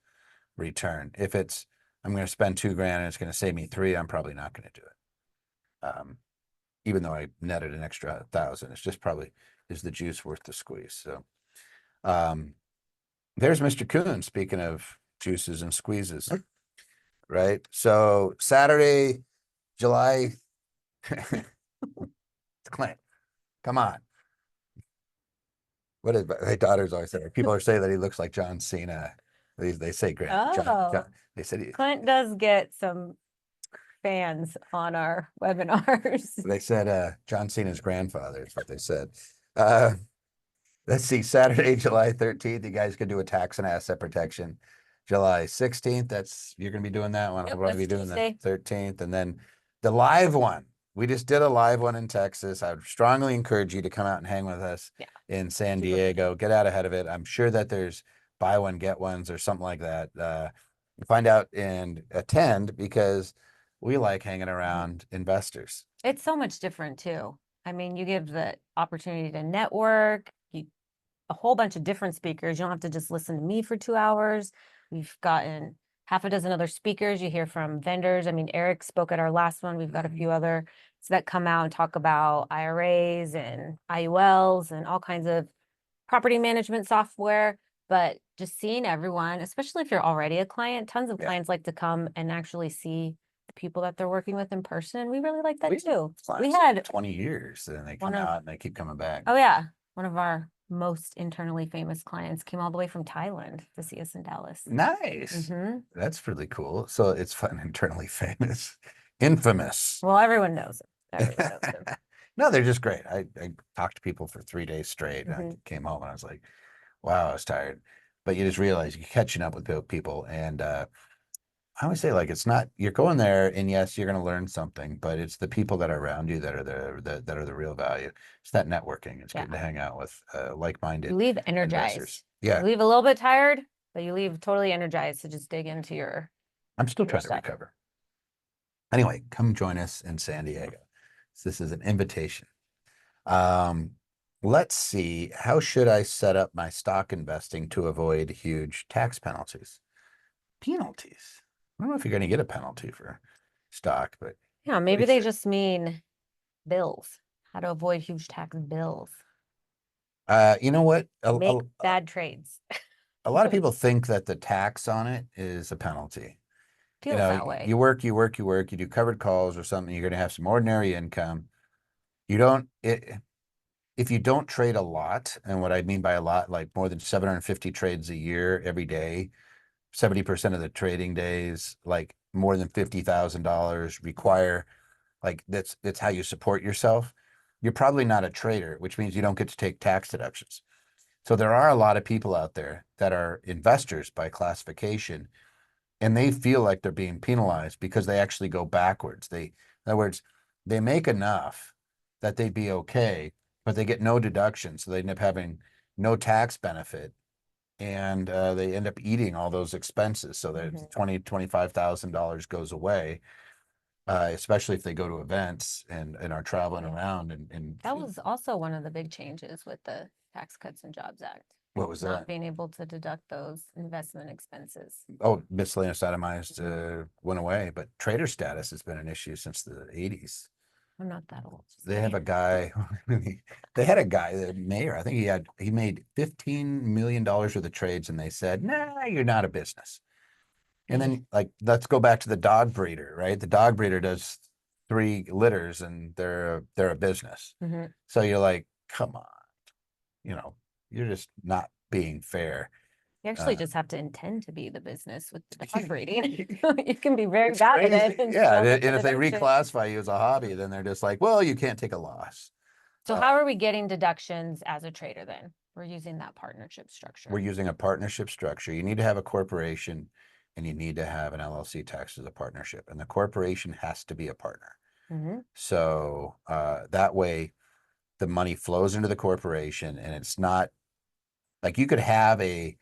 return. If I'm going to spend $2,000 and it's going to save me 3, I'm probably not going to do it. Even though I netted an extra 1,000, it's just probably, is the juice worth the squeeze? So, there's Mr. Coon, speaking of juices and squeezes, right? So Saturday, July, Clint, come on. What is my daughter's always saying? People are saying that he looks like John Cena. They say Grant. They said Clint does get some fans on our webinars. They said John Cena's grandfather is what they said. Let's see, Saturday, July 13th, you guys could do a tax and asset protection. July 16th, you're going to be doing that one. Yep, I'll probably be that's doing Tuesday. the 13th. And then the live one we just did a live one in Texas. I would strongly encourage you to come out and hang with us Yeah. in San Super fun. Diego. Get out ahead of it. I'm sure that there's buy one, get ones or something like that. Find out and attend because we like hanging around investors. It's so much different too. I mean, you give the opportunity to network, a whole bunch of different speakers. You don't have to just listen to me for 2 hours. We've gotten half a dozen other speakers. You hear from vendors. I mean, Eric spoke at our last one. We've got a few others that come out and talk about IRAs and IULs and all kinds of property management software. But just seeing everyone, especially if you're already a client, tons of Yeah. clients like to come and actually see the people that they're working with in person. We really like that too. We Clients had 20 years and they come one of- out and they keep coming back. Oh yeah, one of our most internally famous clients came all the way from Thailand to see us in Dallas. Nice. hmm That's really cool. So it's fun, internally famous, infamous. Well, everyone knows it. Everyone knows it. No, they're just great. I talked to people for 3 days straight. And I Mhm. came home and I was like, wow, I was tired. But you just realize you're catching up with people. And I always say, like, it's not, you're going there and yes, you're going to learn something, but it's the people that are around you that are that are the real value. It's that networking. It's Yeah. getting to hang out with You like-minded leave investors. energized. Yeah. You leave a little bit tired, but you leave totally energized to just dig into your I'm still your trying to stuff. recover. Anyway, come join us in San Diego. So this is an invitation. Let's see. How should I set up my stock investing to avoid huge tax penalties? Penalties. I don't know if you're going to get a penalty for stock, but Yeah, maybe they just mean bills. How to avoid huge tax bills. you know what? Make bad trades. A lot of people think that the tax on it is a penalty. Feels that way. You work, you do covered calls or something, you're going to have some ordinary income. You don't, if you don't trade a lot, and what I mean by a lot, like more than 750 trades a year, every day, 70% of the trading days, like more than $50,000 require, like that's how you support yourself. You're probably not a trader, which means you don't get to take tax deductions. So there are a lot of people out there that are investors by classification, and they feel like they're being penalized because they actually go backwards. In other words, they make enough that they'd be okay, but they get no deduction, so they end up having no tax benefit, and they end up eating all those expenses. So that $25,000 goes away, especially if they go to events and are traveling around. And That was also one of the big changes with the Tax Cuts and Jobs Act. what was Not that? being able to deduct those investment expenses. Oh, miscellaneous itemized went away, but trader status has been an issue since the 80s. I'm not that old. They have a guy, they had a guy, the mayor, I think he made $15 million worth of trades, and they said, nah, you're not a business. And then, like, let's go back to the dog breeder, right? The dog breeder does 3 litters and they're a business. So you're like, come on, you're just not being fair. You actually just have to intend to be the business with the dog breeding. You can be very bad at it. Crazy. Yeah, and if they reclassify you as a hobby, then they're just like, well, you can't take a loss. So how are we getting deductions as a trader then? We're using that partnership structure. We're using a partnership structure. You need to have a corporation and you need to have an LLC taxed as a partnership, and the corporation has to be a partner. So that way the money flows into the corporation, and it's not like you could have a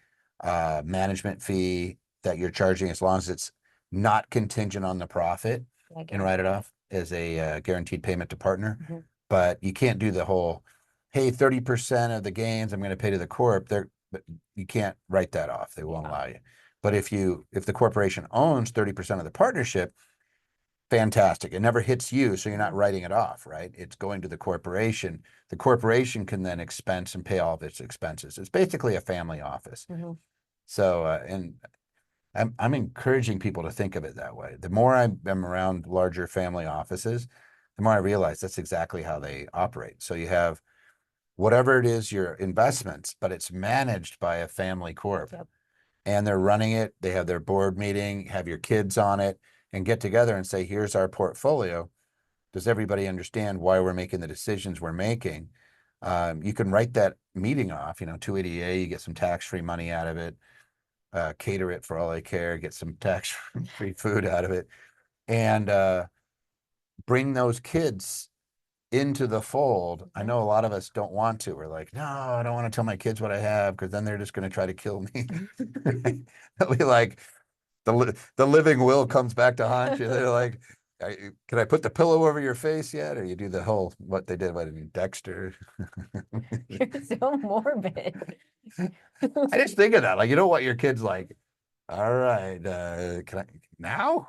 management fee that you're charging as long as it's not contingent on the profit, and write it off as a guaranteed payment to partner. But you can't do the whole, hey, 30% of the gains I'm going to pay to the corp. But you can't write that off. They won't allow you. But if the corporation owns 30% of the partnership, fantastic. It never hits you, so you're not writing it off, right? It's going to the corporation. The corporation can then expense and pay all of its expenses. It's basically a family office. So, and I'm encouraging people to think of it that way. The more I'm around larger family offices, the more I realize that's exactly how they operate. So you have whatever it is, your investments, but it's managed by a family corp. And they're running it. They have their board meeting, have your kids on it, and get together and say, here's our portfolio. Does everybody understand why we're making the decisions we're making? You can write that meeting off, 280A, you get some tax-free money out of it, cater it for all they care, get some tax-free food out of it. And bring those kids into the fold. I Mhm. know a lot of us don't want to. We're like, no, I don't want to tell my kids what I have because then they're just going to try to kill me. They'll be like, the living will comes back to haunt you. They're like, can I put the pillow over your face yet? Or you do the whole what they did, what I mean, Dexter. You're so morbid. I just think of that. Like, you don't want your kids like, all right, can I now?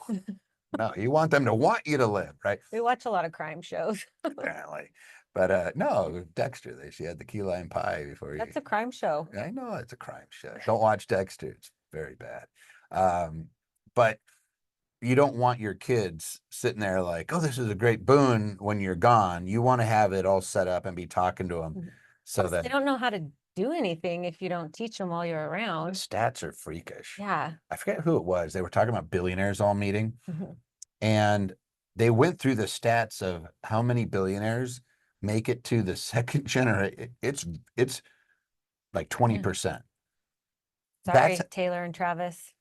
No, you want them to want you to live, right? We watch a lot of crime shows. Apparently. But no, Dexter, she had the key lime pie before you. That's a crime show. I know it's a crime show. Don't watch Dexter. It's very bad. But you don't want your kids sitting there like, oh, this is a great boon when you're gone. You want to have it all set up and be talking to them so Plus, that they don't know how to do anything if you don't teach them while you're the around. stats are freakish. Yeah. I forget who it was. They were talking about billionaires all meeting, Mhm. and they went through the stats of how many billionaires make it to the second generation. It's like 20%. That's Sorry, Taylor and Travis.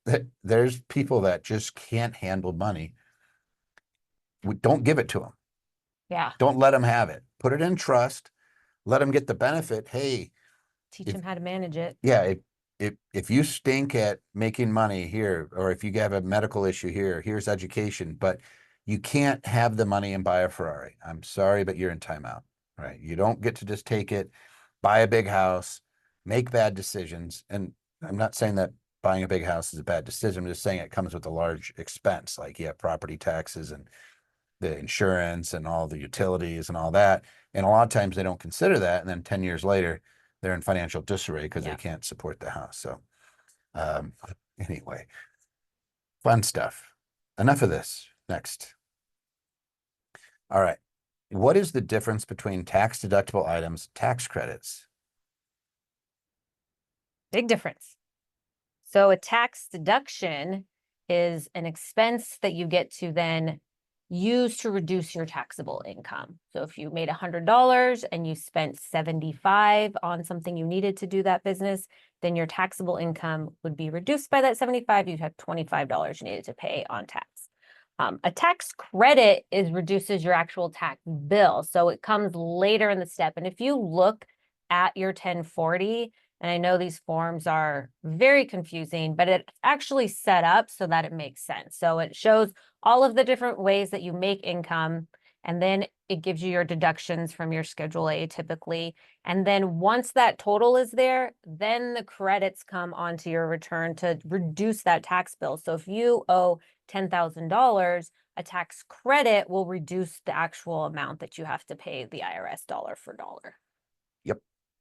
there's people that just can't handle money. Don't give it to them. Yeah. Don't let them have it. Put it in trust. Let them get the benefit. Hey, Teach if them how to manage it. yeah, if you stink at making money here, or if you have a medical issue here, here's education, but you can't have the money and buy a Ferrari. I'm sorry, but you're in timeout, right? You don't get to just take it, buy a big house, make bad decisions. And I'm not saying that buying a big house is a bad decision. I'm just saying it comes with a large expense. Like you have property taxes and the insurance and all the utilities and all that. And a lot of times they don't consider that. And then 10 years later, they're in financial disarray because they Yeah. can't support the house. So, um, anyway, fun stuff. Enough of this. Next. All right. What is the difference between tax deductible items, tax credits? Big difference. So a tax deduction is an expense that you get to then use to reduce your taxable income. So if you made $100 and you spent 75 on something you needed to do that business, then your taxable income would be reduced by that 75. You'd have $25 you needed to pay on tax. A tax credit reduces your actual tax bill. So it comes later in the step. And if you look at your 1040, and I know these forms are very confusing, but it's actually set up so that it makes sense. So it shows all of the different ways that you make income, and then it gives you your deductions from your Schedule A typically. And then once that total is there, then the credits come onto your return to reduce that tax bill. So if you owe $10,000, a tax credit will reduce the actual amount that you have to pay the IRS dollar for dollar. Yep.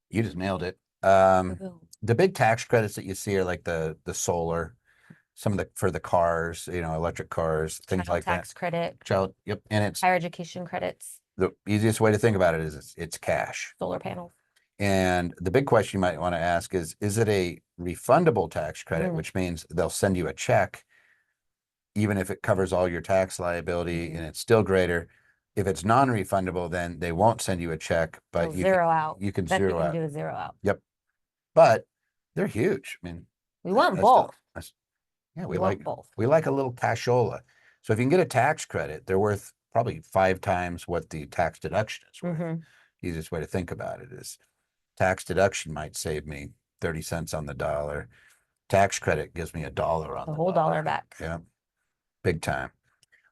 You just nailed it. Woohoo. The big tax credits that you see are like the solar, some of the for the cars, electric cars, things Child like that. tax credit, Child, yep. And it's higher education credits, the easiest way to think about it is it's cash. solar panels. And the big question you might want to ask is it a refundable tax credit, Mm. which means they'll send you a check, even if it covers all your tax liability and it's still greater. If it's non-refundable, then they won't send you a check, but They'll zero out. you can Best you zero can out. do is zero out. Yep. But they're huge. I mean, We want I both. yeah, We want both. we like a little cashola. So if you can get a tax credit, they're worth probably 5 times what the tax deduction is worth. Mhm. Easiest way to think about it is tax deduction might save me 30 cents on the dollar. Tax credit gives me $1 on The the whole dollar back. Yeah, big time.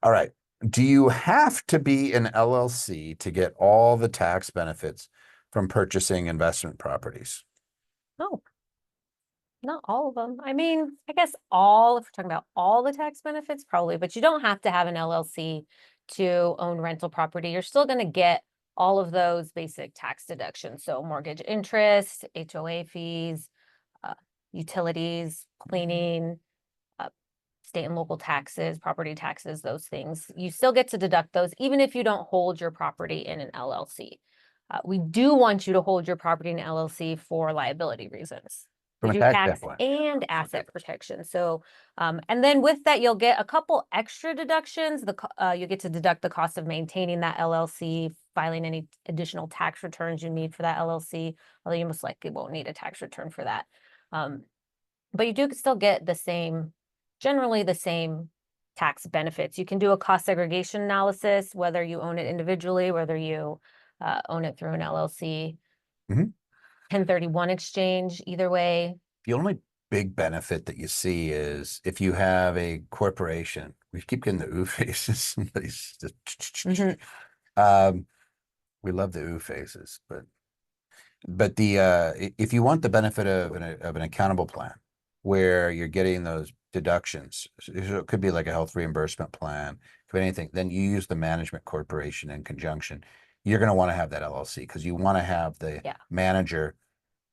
All right. Do you have to be an LLC to get all the tax benefits from purchasing investment properties? No, not all of them. I mean, I guess all, if we're talking about all the tax benefits, probably, but you don't have to have an LLC to own rental property. You're still going to get all of those basic tax deductions. So mortgage interest, HOA fees, uh, utilities, cleaning, uh, state and local taxes, property taxes, those things. You still get to deduct those, even if you don't hold your property in an LLC. We do want you to hold your property in an LLC for liability reasons. From To a do tax tax standpoint. and asset protection. So, and then with that, you'll get a couple extra deductions. You get to deduct the cost of maintaining that LLC, filing any additional tax returns you need for that LLC, although you most likely won't need a tax return for that. But you do still get generally the same tax benefits. You can do a cost segregation analysis, whether you own it individually, whether you own it through an LLC, Mhm. 1031 exchange, either way. The only big benefit that you see is if you have a corporation, we keep getting the ooh faces. Somebody's just, Mhm. we love the ooh faces, but the if you want the benefit of an accountable plan where you're getting those deductions, so it could be like a health reimbursement plan, could be anything, then you use the management corporation in conjunction. You're going to want to have that LLC because you want to have the Yeah. manager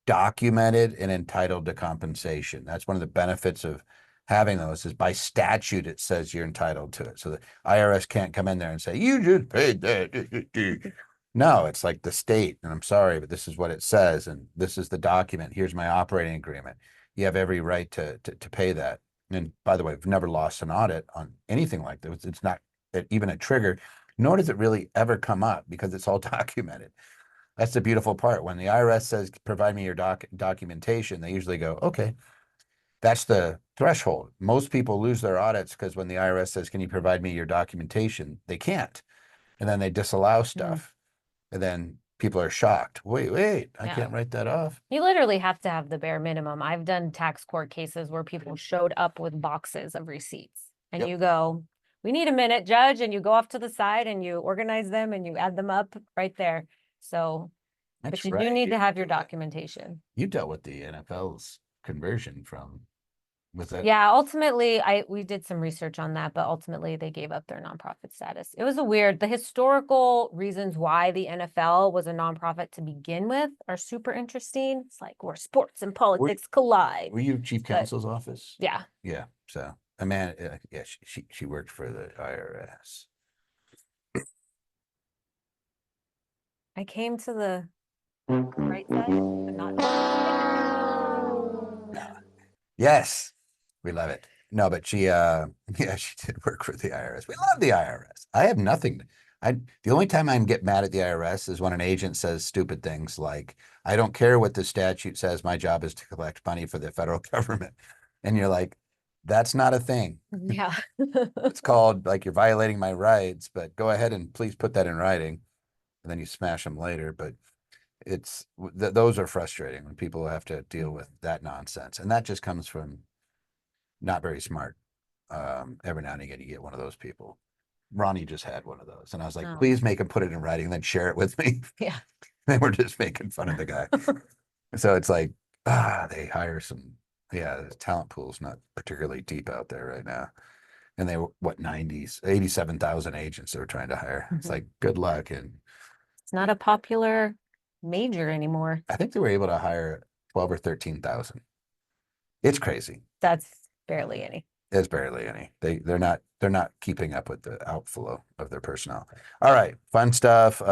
documented and entitled to compensation. That's one of the benefits of having those is by statute, it says you're entitled to it. So the IRS can't come in there and say, you just paid that. No, it's like the state, and I'm sorry, but this is what it says, and this is the document. Here's my operating agreement. You have every right to pay that. And by the way, I've never lost an audit on anything like this. It's not even a trigger, nor does it really ever come up because it's all documented. That's the beautiful part. When the IRS says, provide me your documentation, they usually go, okay, that's the threshold. Most people lose their audits because when the IRS says, can you provide me your documentation? They can't. And then they disallow stuff. And then people are shocked. Wait, I Yeah. can't write that off. You literally have to have the bare minimum. I've done tax court cases where people showed up with boxes of receipts and Yep. you go, we need a minute, judge, and you go off to the side and you organize them and you add them up right there. So, but That's you right. do need to have your documentation. You dealt with the NFL's conversion from, was that? Yeah, ultimately, we did some research on that, but ultimately they gave up their nonprofit status. It was the historical reasons why the NFL was a nonprofit to begin with are super interesting. It's like where sports and politics collide. Were you chief But counsel's office? yeah, Yeah. So Amanda, yeah, she worked for the IRS. I came to the right side, but not. Yes, we love it. No, but she yeah, she did work for the IRS. We love the IRS. I have nothing. The only time I can get mad at the IRS is when an agent says stupid things like, I don't care what the statute says, my job is to collect money for the federal government. And you're like, that's not a thing. Yeah. It's called like you're violating my rights, but go ahead and please put that in writing. And then you smash them later. But those are frustrating when people have to deal with that nonsense. And that just comes from not very smart. Every now and again, you get one of those people. Ronnie just had one of those. And I was like, Oh, please make him put it in writing, then share it with me. yeah. They were just making fun of the guy. So it's like, they hire yeah, the talent pool's not particularly deep out there right now. And they were, what, 90s, 87,000 agents they were trying to hire. It's like, good luck. And It's not a popular major anymore. I think they were able to hire 12 or 13,000. It's crazy. That's barely any. There's barely any. They're not keeping up with the outflow of their personnel. All right, fun stuff.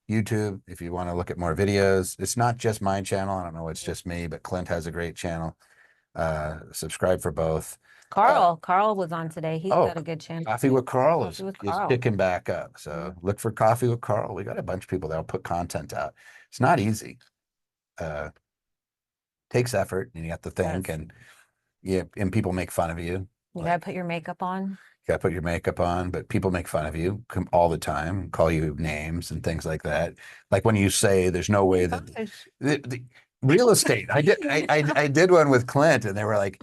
YouTube, if you want to look at more videos. It's not just my channel. I don't know, it's just me, but Clint has a great channel. Subscribe for both. Carl was on today. He's Oh, got a good channel. Coffee with Carl is Carl. kicking back up. So look for Coffee with Carl. We got a bunch of people that'll put content out. It's not easy. Takes effort and you have to think Yes. and yeah, and people make fun of you. You gotta put your makeup on. You gotta put your makeup on, but people make fun of you all the time, call you names and things like that. Like when you say there's no way that the real estate. I did one with Clint and they were like,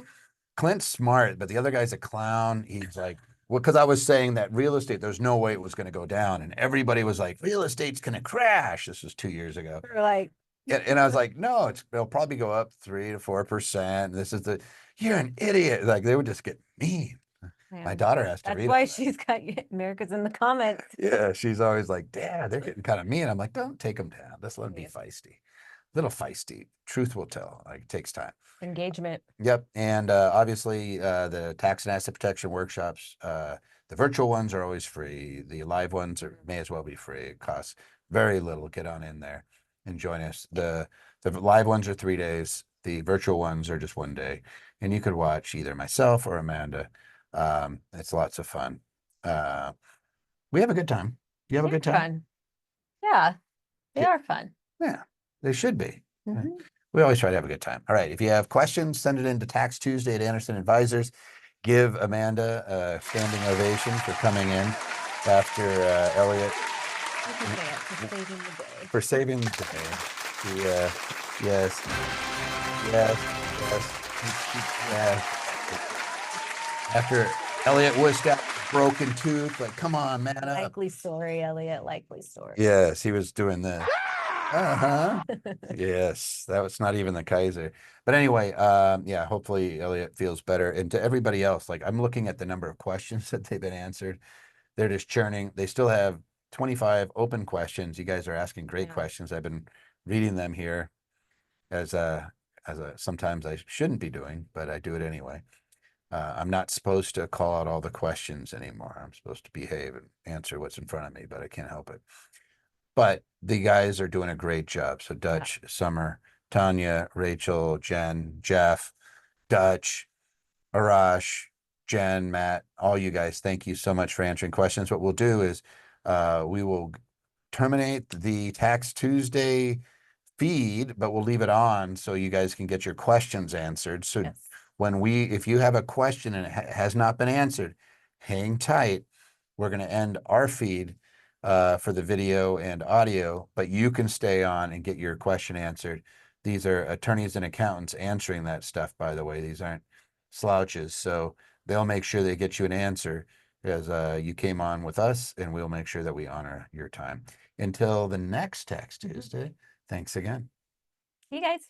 Clint's smart, but the other guy's a clown. He's like, well, because I was saying that real estate, there's no way it was going to go down. And everybody was like, real estate's going to crash. This was 2 years ago. We're like, And I was like, no, it'll probably go up 3 to 4%. You're an idiot. Like they would just get mean. man, My daughter has to that's read why it. she's got America's in the comments. Yeah, she's always like, Dad, they're getting kind of mean. I'm like, don't take them down. Let's let them be feisty. Little feisty. Truth will tell. Like it takes time. Engagement. Yep. And obviously the tax and asset protection workshops, the virtual ones are always free. The live ones may as well be free. It costs very little. Get on in there and join us. The live ones are 3 days. The virtual ones are just 1 day. And you could watch either myself or Amanda. It's lots of fun. We have a good time. You have a good time? Fun. Yeah, they Yeah. are fun. Yeah, they should be. Mhm. We always try to have a good time. All right. If you have questions, send it in to Tax Tuesday at Anderson Advisors. give Amanda a standing ovation for coming in after Elliot You can say it for saving the day. for saving the day. Yes, yes, yes. After Elliot wished out a broken tooth, like, come on, man up. Likely story, Elliot. Likely story. Yes, he was doing this. Uh-huh. Yes, that was not even the Kaiser. But anyway, yeah, hopefully Elliot feels better. And to everybody else, like I'm looking at the number of questions that they've been answered. They're just churning. They still have 25 open questions. You guys are asking great Yeah. questions. I've been reading them here as a sometimes I shouldn't be doing, but I do it anyway. I'm not supposed to call out all the questions anymore. I'm supposed to behave and answer what's in front of me, but I can't help it. But the guys are doing a great job. So Dutch, Summer, Tanya, Rachel, Jen, Jeff, Dutch, Arash, Jen, Matt, all you guys, thank you so much for answering questions. What we'll do is we will terminate the Tax Tuesday feed, but we'll leave it on so you guys can get your questions answered. So Yes. if you have a question and it has not been answered, hang tight. We're going to end our feed for the video and audio, but you can stay on and get your question answered. These are attorneys and accountants answering that stuff, by the way. These aren't slouches. So they'll make sure they get you an answer as you came on with us, and we'll make sure that we honor your time. Until the next Tax Tuesday, thanks again. You guys.